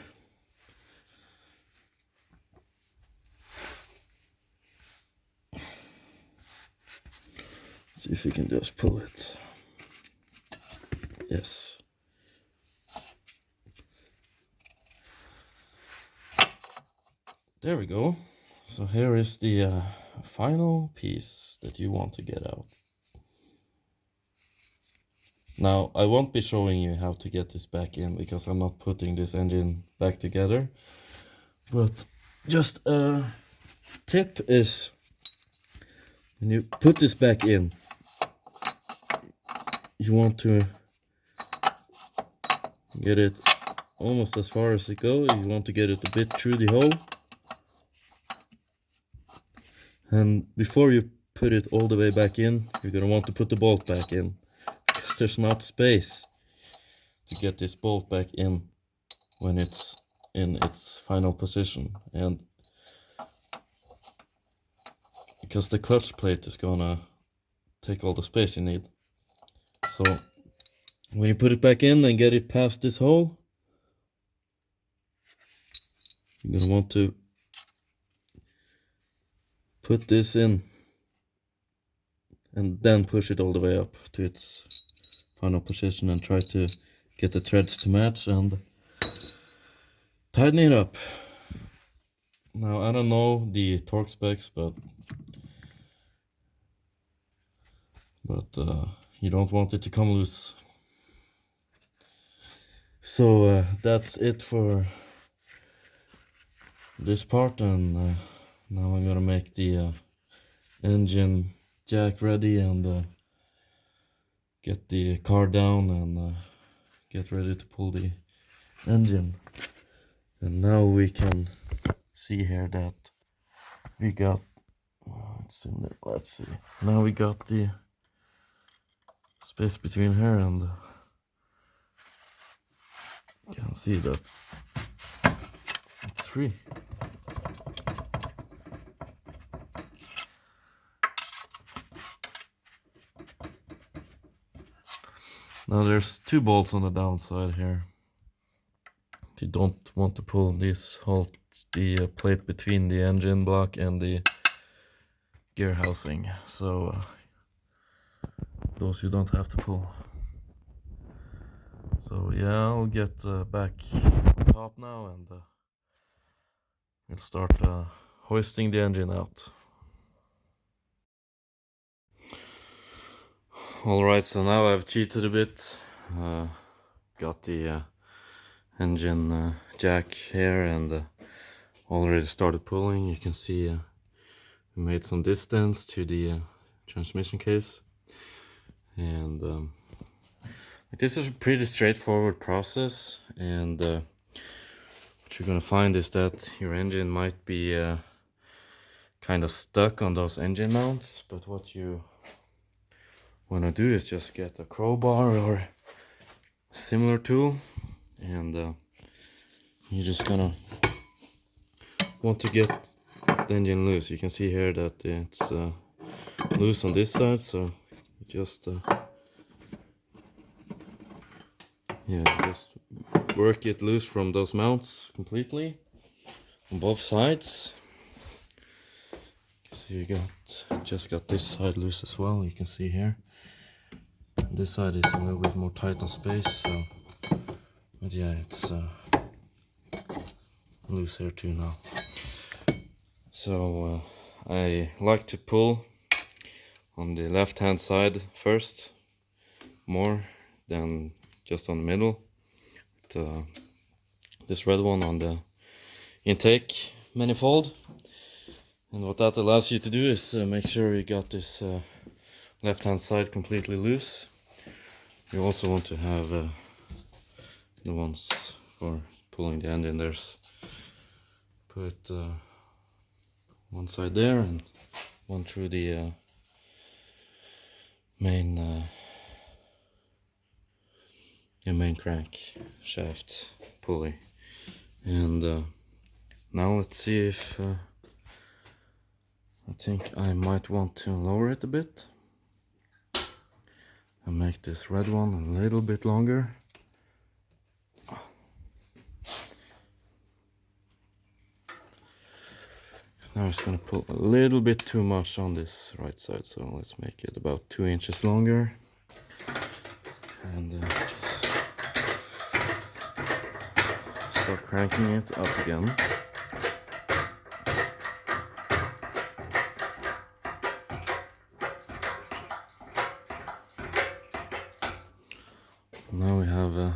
See if we can just pull it. Yes. There we go. So here is the final piece that you want to get out. Now, I won't be showing you how to get this back in because I'm not putting this engine back together. But just a tip is when you put this back in, you want to get it almost as far as it goes. You want to get it a bit through the hole. And before you put it all the way back in, you're gonna want to put the bolt back in, because there's not space to get this bolt back in when it's in its final position, and because the clutch plate is gonna take all the space you need. So when you put it back in and get it past this hole, you're gonna want to put this in and then push it all the way up to its final position and try to get the threads to match and tighten it up. Now I don't know the torque specs, but you don't want it to come loose. So that's it for this part, and now I'm gonna make the engine jack ready and get the car down and get ready to pull the engine. And now we can see here that we got let's see, now we got the space between here, and you can see that it's free. Now there's two bolts on the downside here. You don't want to pull this the plate between the engine block and the gear housing, so those you don't have to pull. So yeah, I'll get back on top now, and we'll start hoisting the engine out. Alright, so now I've cheated a bit. Got the engine jack here and already started pulling. You can see we made some distance to the transmission case, and this is a pretty straightforward process. And what you're gonna find is that your engine might be kind of stuck on those engine mounts, but what you want to do is just get a crowbar or a similar tool, and you're just gonna want to get the engine loose. You can see here that it's loose on this side, so you just just work it loose from those mounts completely on both sides. So you just got this side loose as well. You can see here this side is a little bit more tight on space, so but yeah, it's loose here too now. So I like to pull on the left hand side first, more than just on the middle. But, this red one on the intake manifold, and what that allows you to do is make sure you got this left hand side completely loose. You also want to have the ones for pulling the engine. There's put one side there and one through the main crank shaft pulley. And now let's see if I think I might want to lower it a bit and make this red one a little bit longer. Because now it's going to pull a little bit too much on this right side, so let's make it about 2 inches longer. And start cranking it up again. Now we have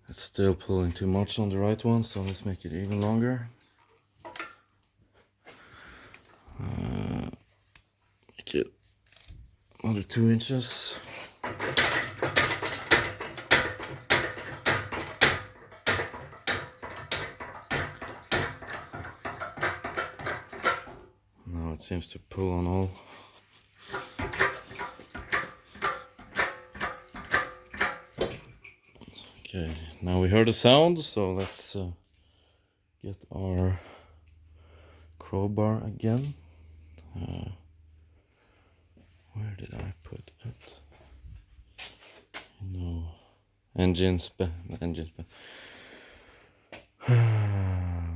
it's still pulling too much on the right one, so let's make it even longer. Make it another 2 inches. Now it seems to pull on all. Okay, now we heard the sound, so let's get our crowbar again. Where did I put it? No, engine span.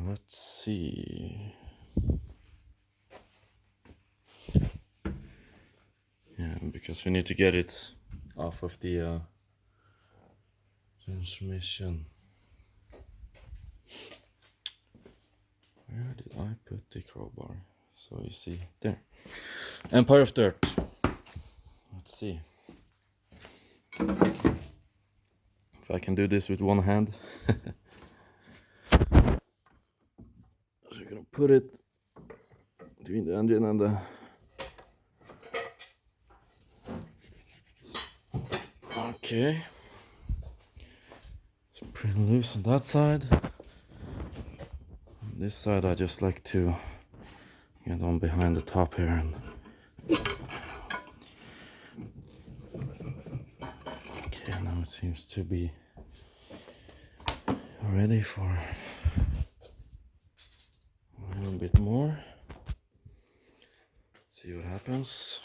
Let's see. Yeah, because we need to get it off of the transmission. Where did I put the crowbar? So you see there. Empire of Dirt. Let's see if I can do this with one hand. So we're gonna put it between the engine and the. Okay. It's pretty loose on that side. On this side I just like to get on behind the top here and okay, now it seems to be ready for a little bit more. See what happens.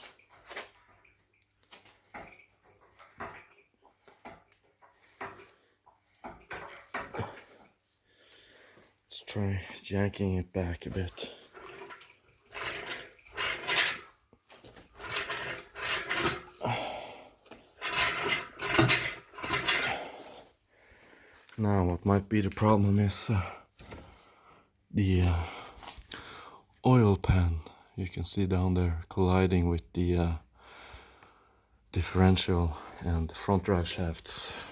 Let's try yanking it back a bit. Now what might be the problem is the oil pan. You can see down there colliding with the differential and the front drive shafts.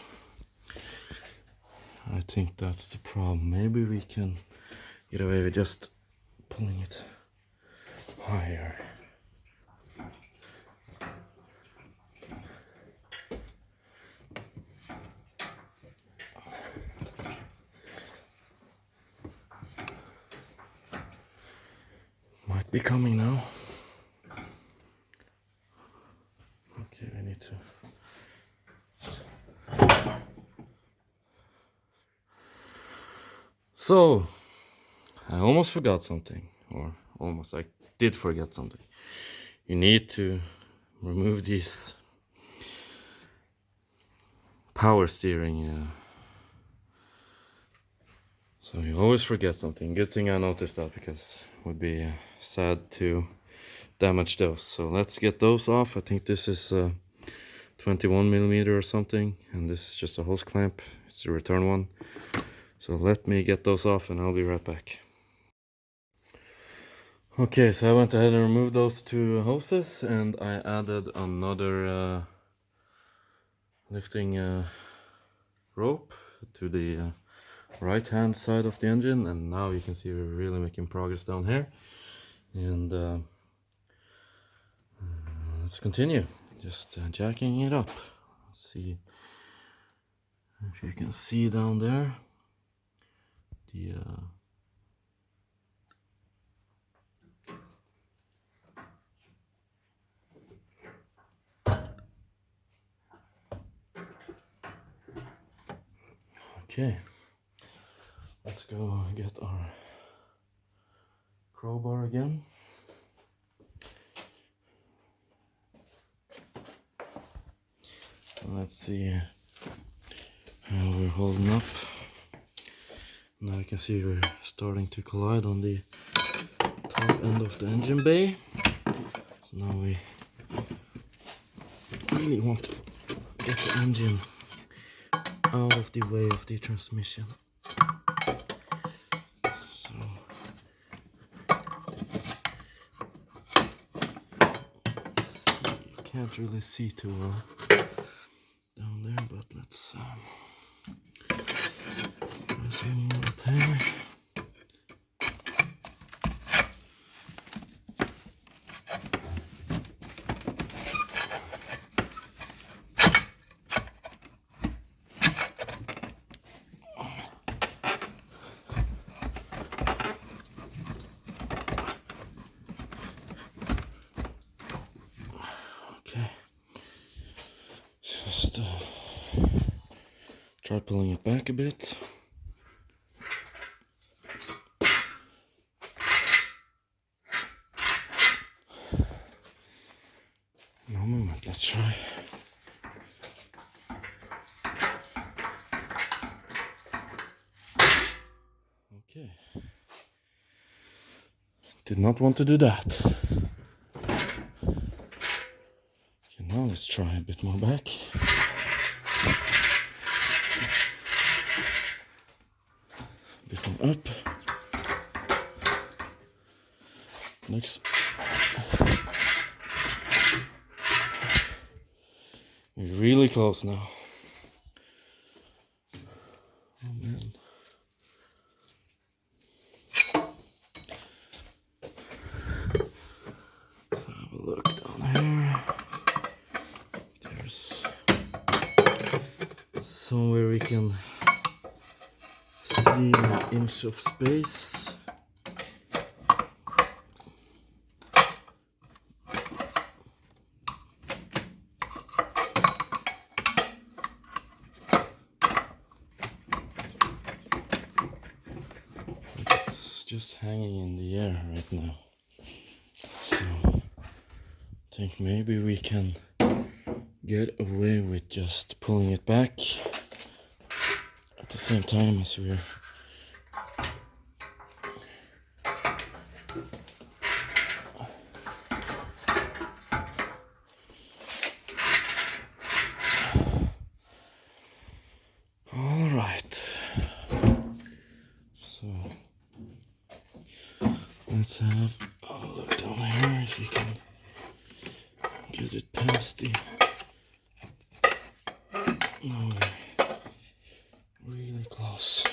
I think that's the problem. Maybe we can get away with just pulling it higher. Might be coming now. Okay, we need to. So, I almost forgot something, or almost I did forget something. You need to remove these power steering. So you always forget something. Good thing I noticed that, because it would be sad to damage those. So let's get those off. I think this is 21mm or something, and this is just a hose clamp. It's the return one. So let me get those off and I'll be right back. Okay, so I went ahead and removed those two hoses, and I added another lifting rope to the right hand side of the engine, and now you can see we're really making progress down here. And let's continue, just jacking it up. Let's see if you can see down there the okay, let's go get our crowbar again. Let's see how we're holding up. Now you can see we're starting to collide on the top end of the engine bay. So now we really want to get the engine out of the way of the transmission. So you can't really see too well down there, but let's zoom up here. just try pulling it back a bit. No movement, let's try. Okay. Did not want to do that. Okay, now let's try a bit more back. A bit more up. Next. We're really close now. Oh man. Let's have a look down here. There's somewhere we can see an inch of space. It's just hanging in the air right now. So I think maybe we can get away with just pulling it back at the same time as we're all right. So let's have a look down here if you can get it past the. No, we're really close.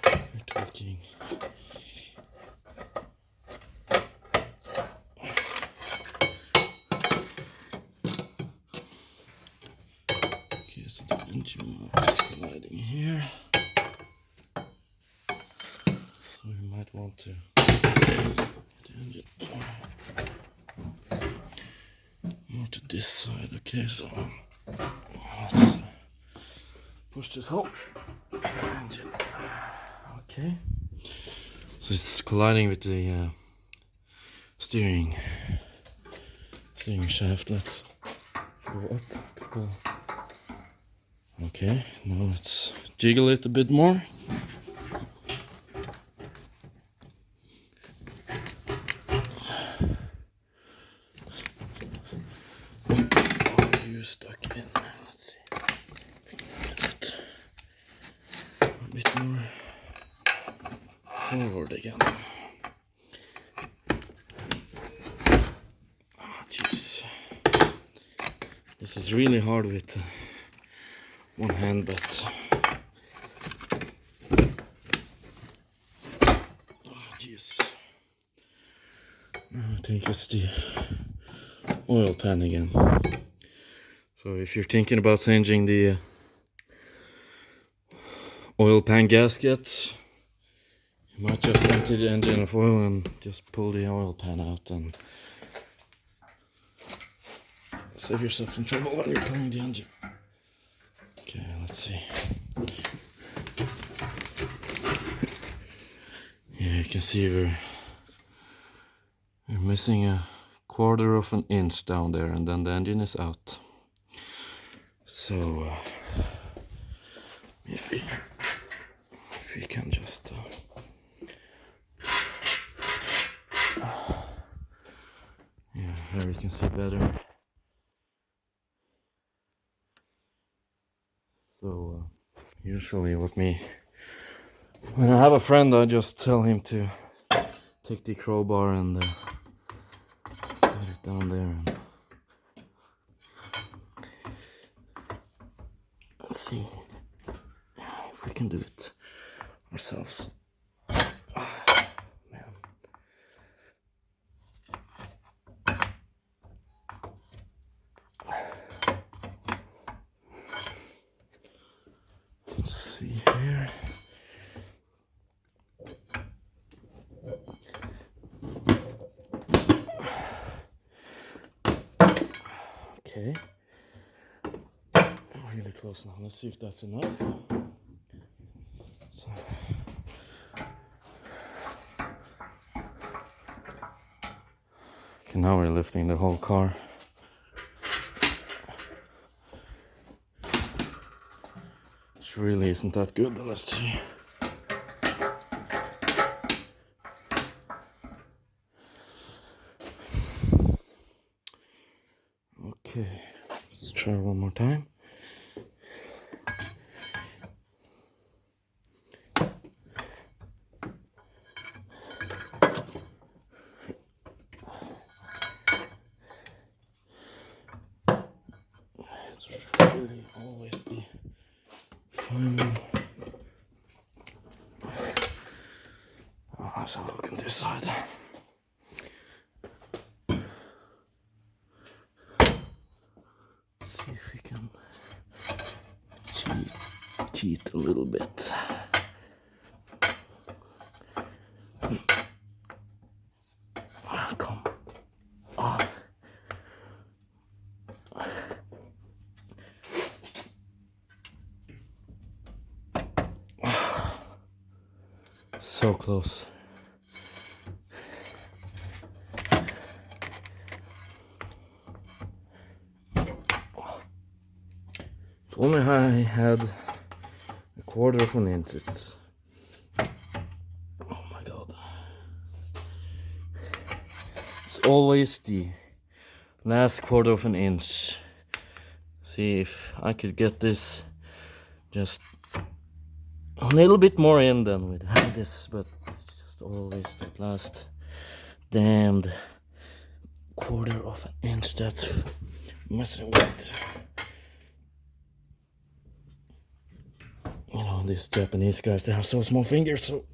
We're tweaking. Okay, so the engine mount is colliding here. So we might want to the engine more to this side. Okay, so let's push this home. Engine. Okay. So it's colliding with the steering shaft. Let's go up a couple. Okay, now let's jiggle it a bit more. Oh, you stuck in. Let's see. Get it a bit more forward again. Oh, jeez. This is really hard with one hand, but oh, jeez. I think it's the oil pan again. So if you're thinking about changing the oil pan gaskets, you might just empty the engine of oil and just pull the oil pan out and save yourself some trouble when you're pulling the engine. Okay, let's see. Yeah, you can see we're missing a quarter of an inch down there, and then the engine is out. So maybe if we can just yeah, here we can see better. So usually when I have a friend, I just tell him to take the crowbar and put it down there and let's see if we can do it ourselves. Oh, man. Let's see here. Okay. Okay. Really close now. Let's see if that's enough. So. Okay, now we're lifting the whole car. Which really isn't that good. Let's see. Okay, let's try one more time. It's really always the final. Oh, let's have a look on this side. See if we can cheat a little bit. Come on. So close. If only I had a quarter of an inch. It's, oh my god. It's always the last quarter of an inch. See if I could get this just a little bit more in than we'd have this, but it's just always that last damned quarter of an inch that's messing with. You know, these Japanese guys, they have so small fingers, so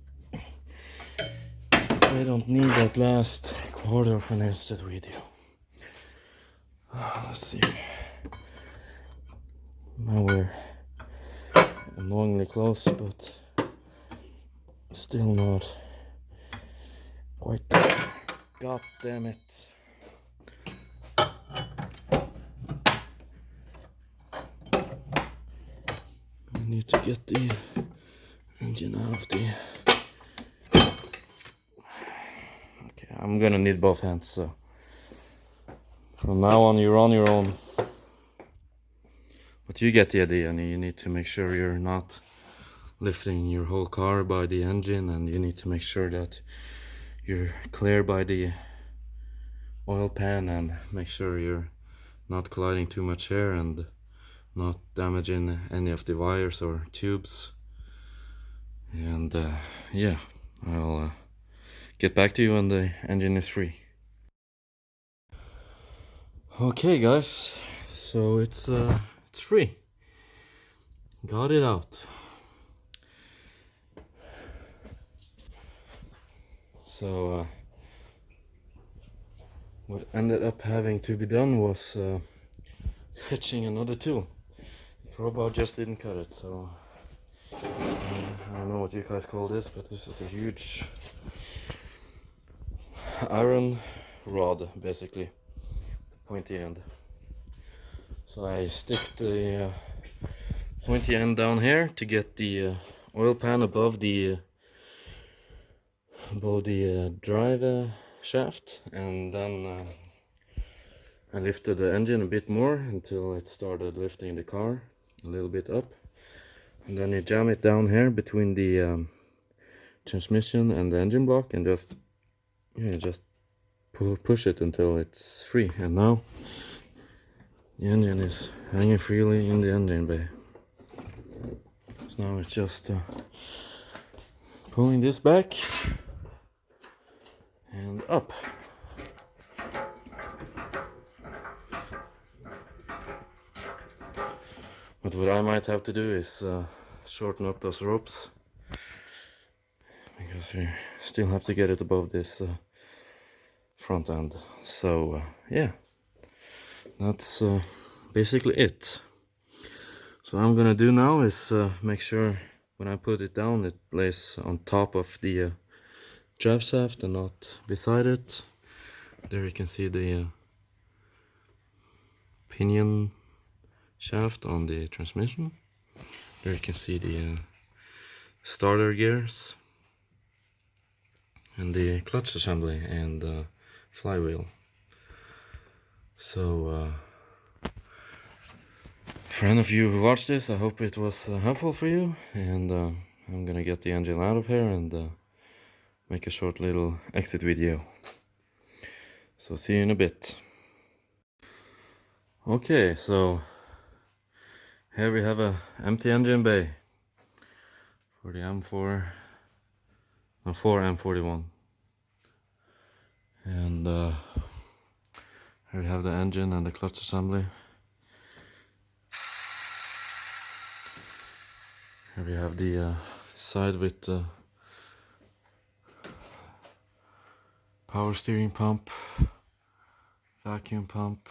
they don't need that last quarter of an inch that we do. Let's see. Now we're annoyingly close, but still not quite there. God damn it. We need to get the engine out of the... Okay, I'm gonna need both hands, so from now on you're on your own. But you get the idea, and you need to make sure you're not lifting your whole car by the engine, and you need to make sure that you're clear by the oil pan, and make sure you're not colliding too much here and not damaging any of the wires or tubes. And yeah, I'll get back to you when the engine is free. Okay guys, so it's free. Got it out. So what ended up having to be done was fetching another tool. The crowbar just didn't cut it, so I don't know what you guys call this, but this is a huge iron rod, basically, pointy end. So I stick the pointy end down here to get the oil pan above the drive shaft, and then I lifted the engine a bit more until it started lifting the car a little bit up, and then you jam it down here between the transmission and the engine block, and just push it until it's free. And now the engine is hanging freely in the engine bay. So now it's just pulling this back and up. But what I might have to do is shorten up those ropes, because we still have to get it above this front end. So yeah, that's basically it. So what I'm gonna do now is make sure when I put it down it lays on top of the drive shaft and not beside it. There you can see the pinion shaft on the transmission. There you can see the starter gears and the clutch assembly and flywheel. So for any of you who watched this, I hope it was helpful for you, and I'm gonna get the engine out of here and make a short little exit video. So see you in a bit. Okay, so here we have a empty engine bay for the M41, and here we have the engine and the clutch assembly. Here we have the side with the power steering pump, vacuum pump,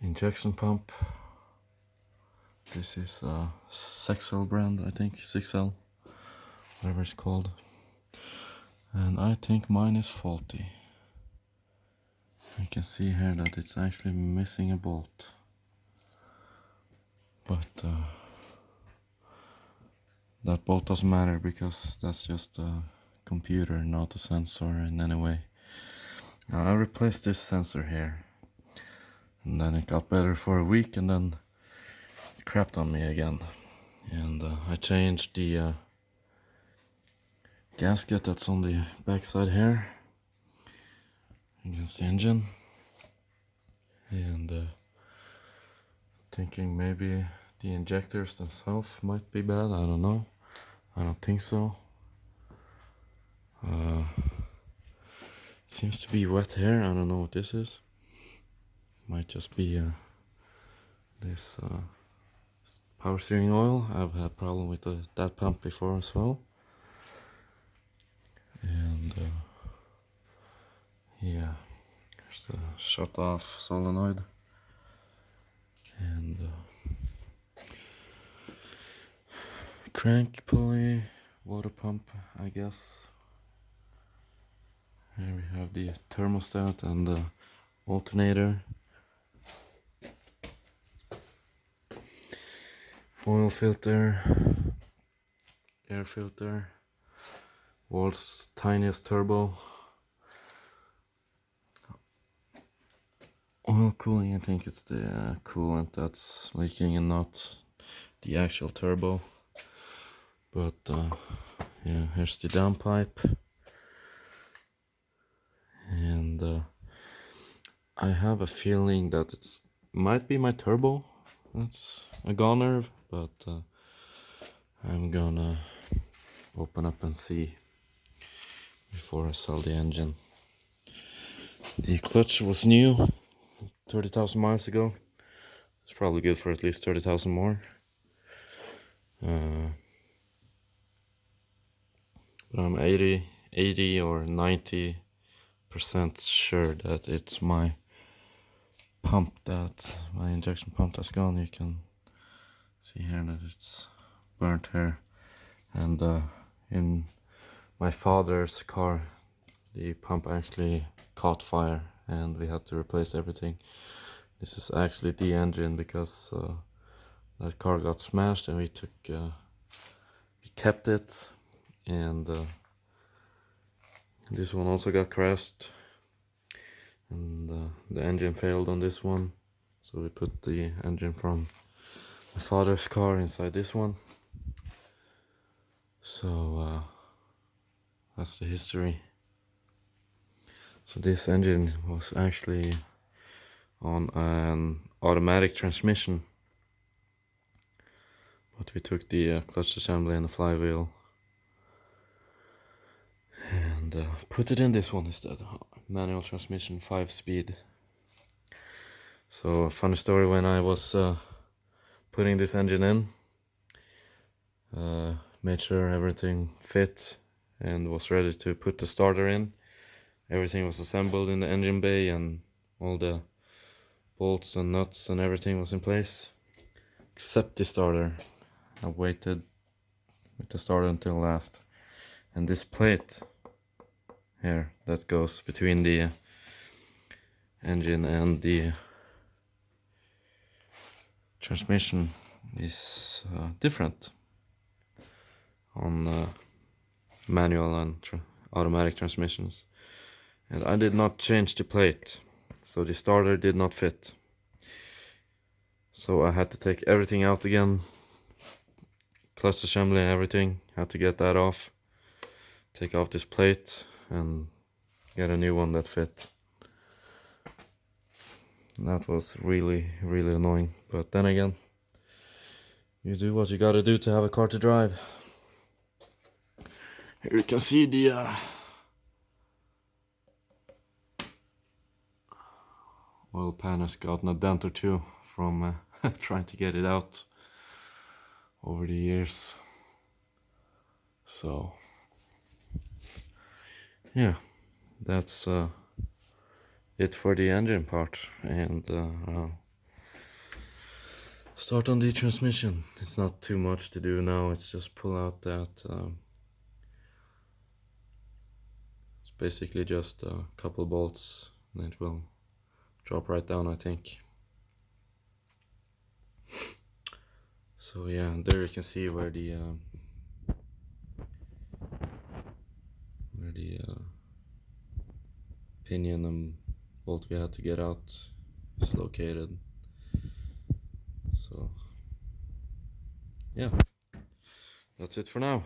injection pump. This is a Sexel brand, I think, 6L, whatever it's called. And I think mine is faulty. You can see here that it's actually missing a bolt. But that bolt doesn't matter because that's just a computer, not a sensor in any way. Now I replaced this sensor here, and then it got better for a week, and then it crapped on me again. And I changed the gasket that's on the backside here against the engine, and thinking maybe the injectors themselves might be bad. I don't know. I don't think so. It seems to be wet here. I don't know what this is. Might just be this power steering oil. I've had a problem with that pump before as well. And yeah, there's a shut off solenoid. And crank pulley, water pump, I guess. Here we have the thermostat and the alternator. Oil filter, air filter, world's tiniest turbo. Oil cooling, I think it's the coolant that's leaking and not the actual turbo. But yeah, here's the downpipe. And I have a feeling that it might be my turbo. That's a goner, but I'm gonna open up and see before I sell the engine. The clutch was new 30,000 miles ago. It's probably good for at least 30,000 more. But I'm 80 or 90% sure that it's my pump, my injection pump that's gone. You can see here that it's burnt here, and in my father's car the pump actually caught fire and we had to replace everything. This is actually the engine because that car got smashed and we kept it, and this one also got crashed, and the engine failed on this one, so we put the engine from my father's car inside this one. So that's the history. So this engine was actually on an automatic transmission, but we took the clutch assembly and the flywheel and put it in this one instead. Manual transmission, 5-speed. So a funny story, when I was putting this engine in, made sure everything fit and was ready to put the starter in. Everything was assembled in the engine bay and all the bolts and nuts and everything was in place except the starter. I waited with the starter until last, and this plate here that goes between the engine and the transmission is different on manual and automatic transmissions. And I did not change the plate, so the starter did not fit. So I had to take everything out again, clutch assembly and everything, had to get that off, take off this plate and get a new one that fit. And that was really annoying, but then again, you do what you gotta do to have a car to drive. Here you can see the oil pan has gotten a dent or two from trying to get it out over the years. So yeah, that's it for the engine part, and start on the transmission. It's not too much to do now, it's just pull out that it's basically just a couple bolts and it will drop right down, I think. So yeah, there you can see where the pinion and bolt we had to get out is located. So yeah, that's it for now.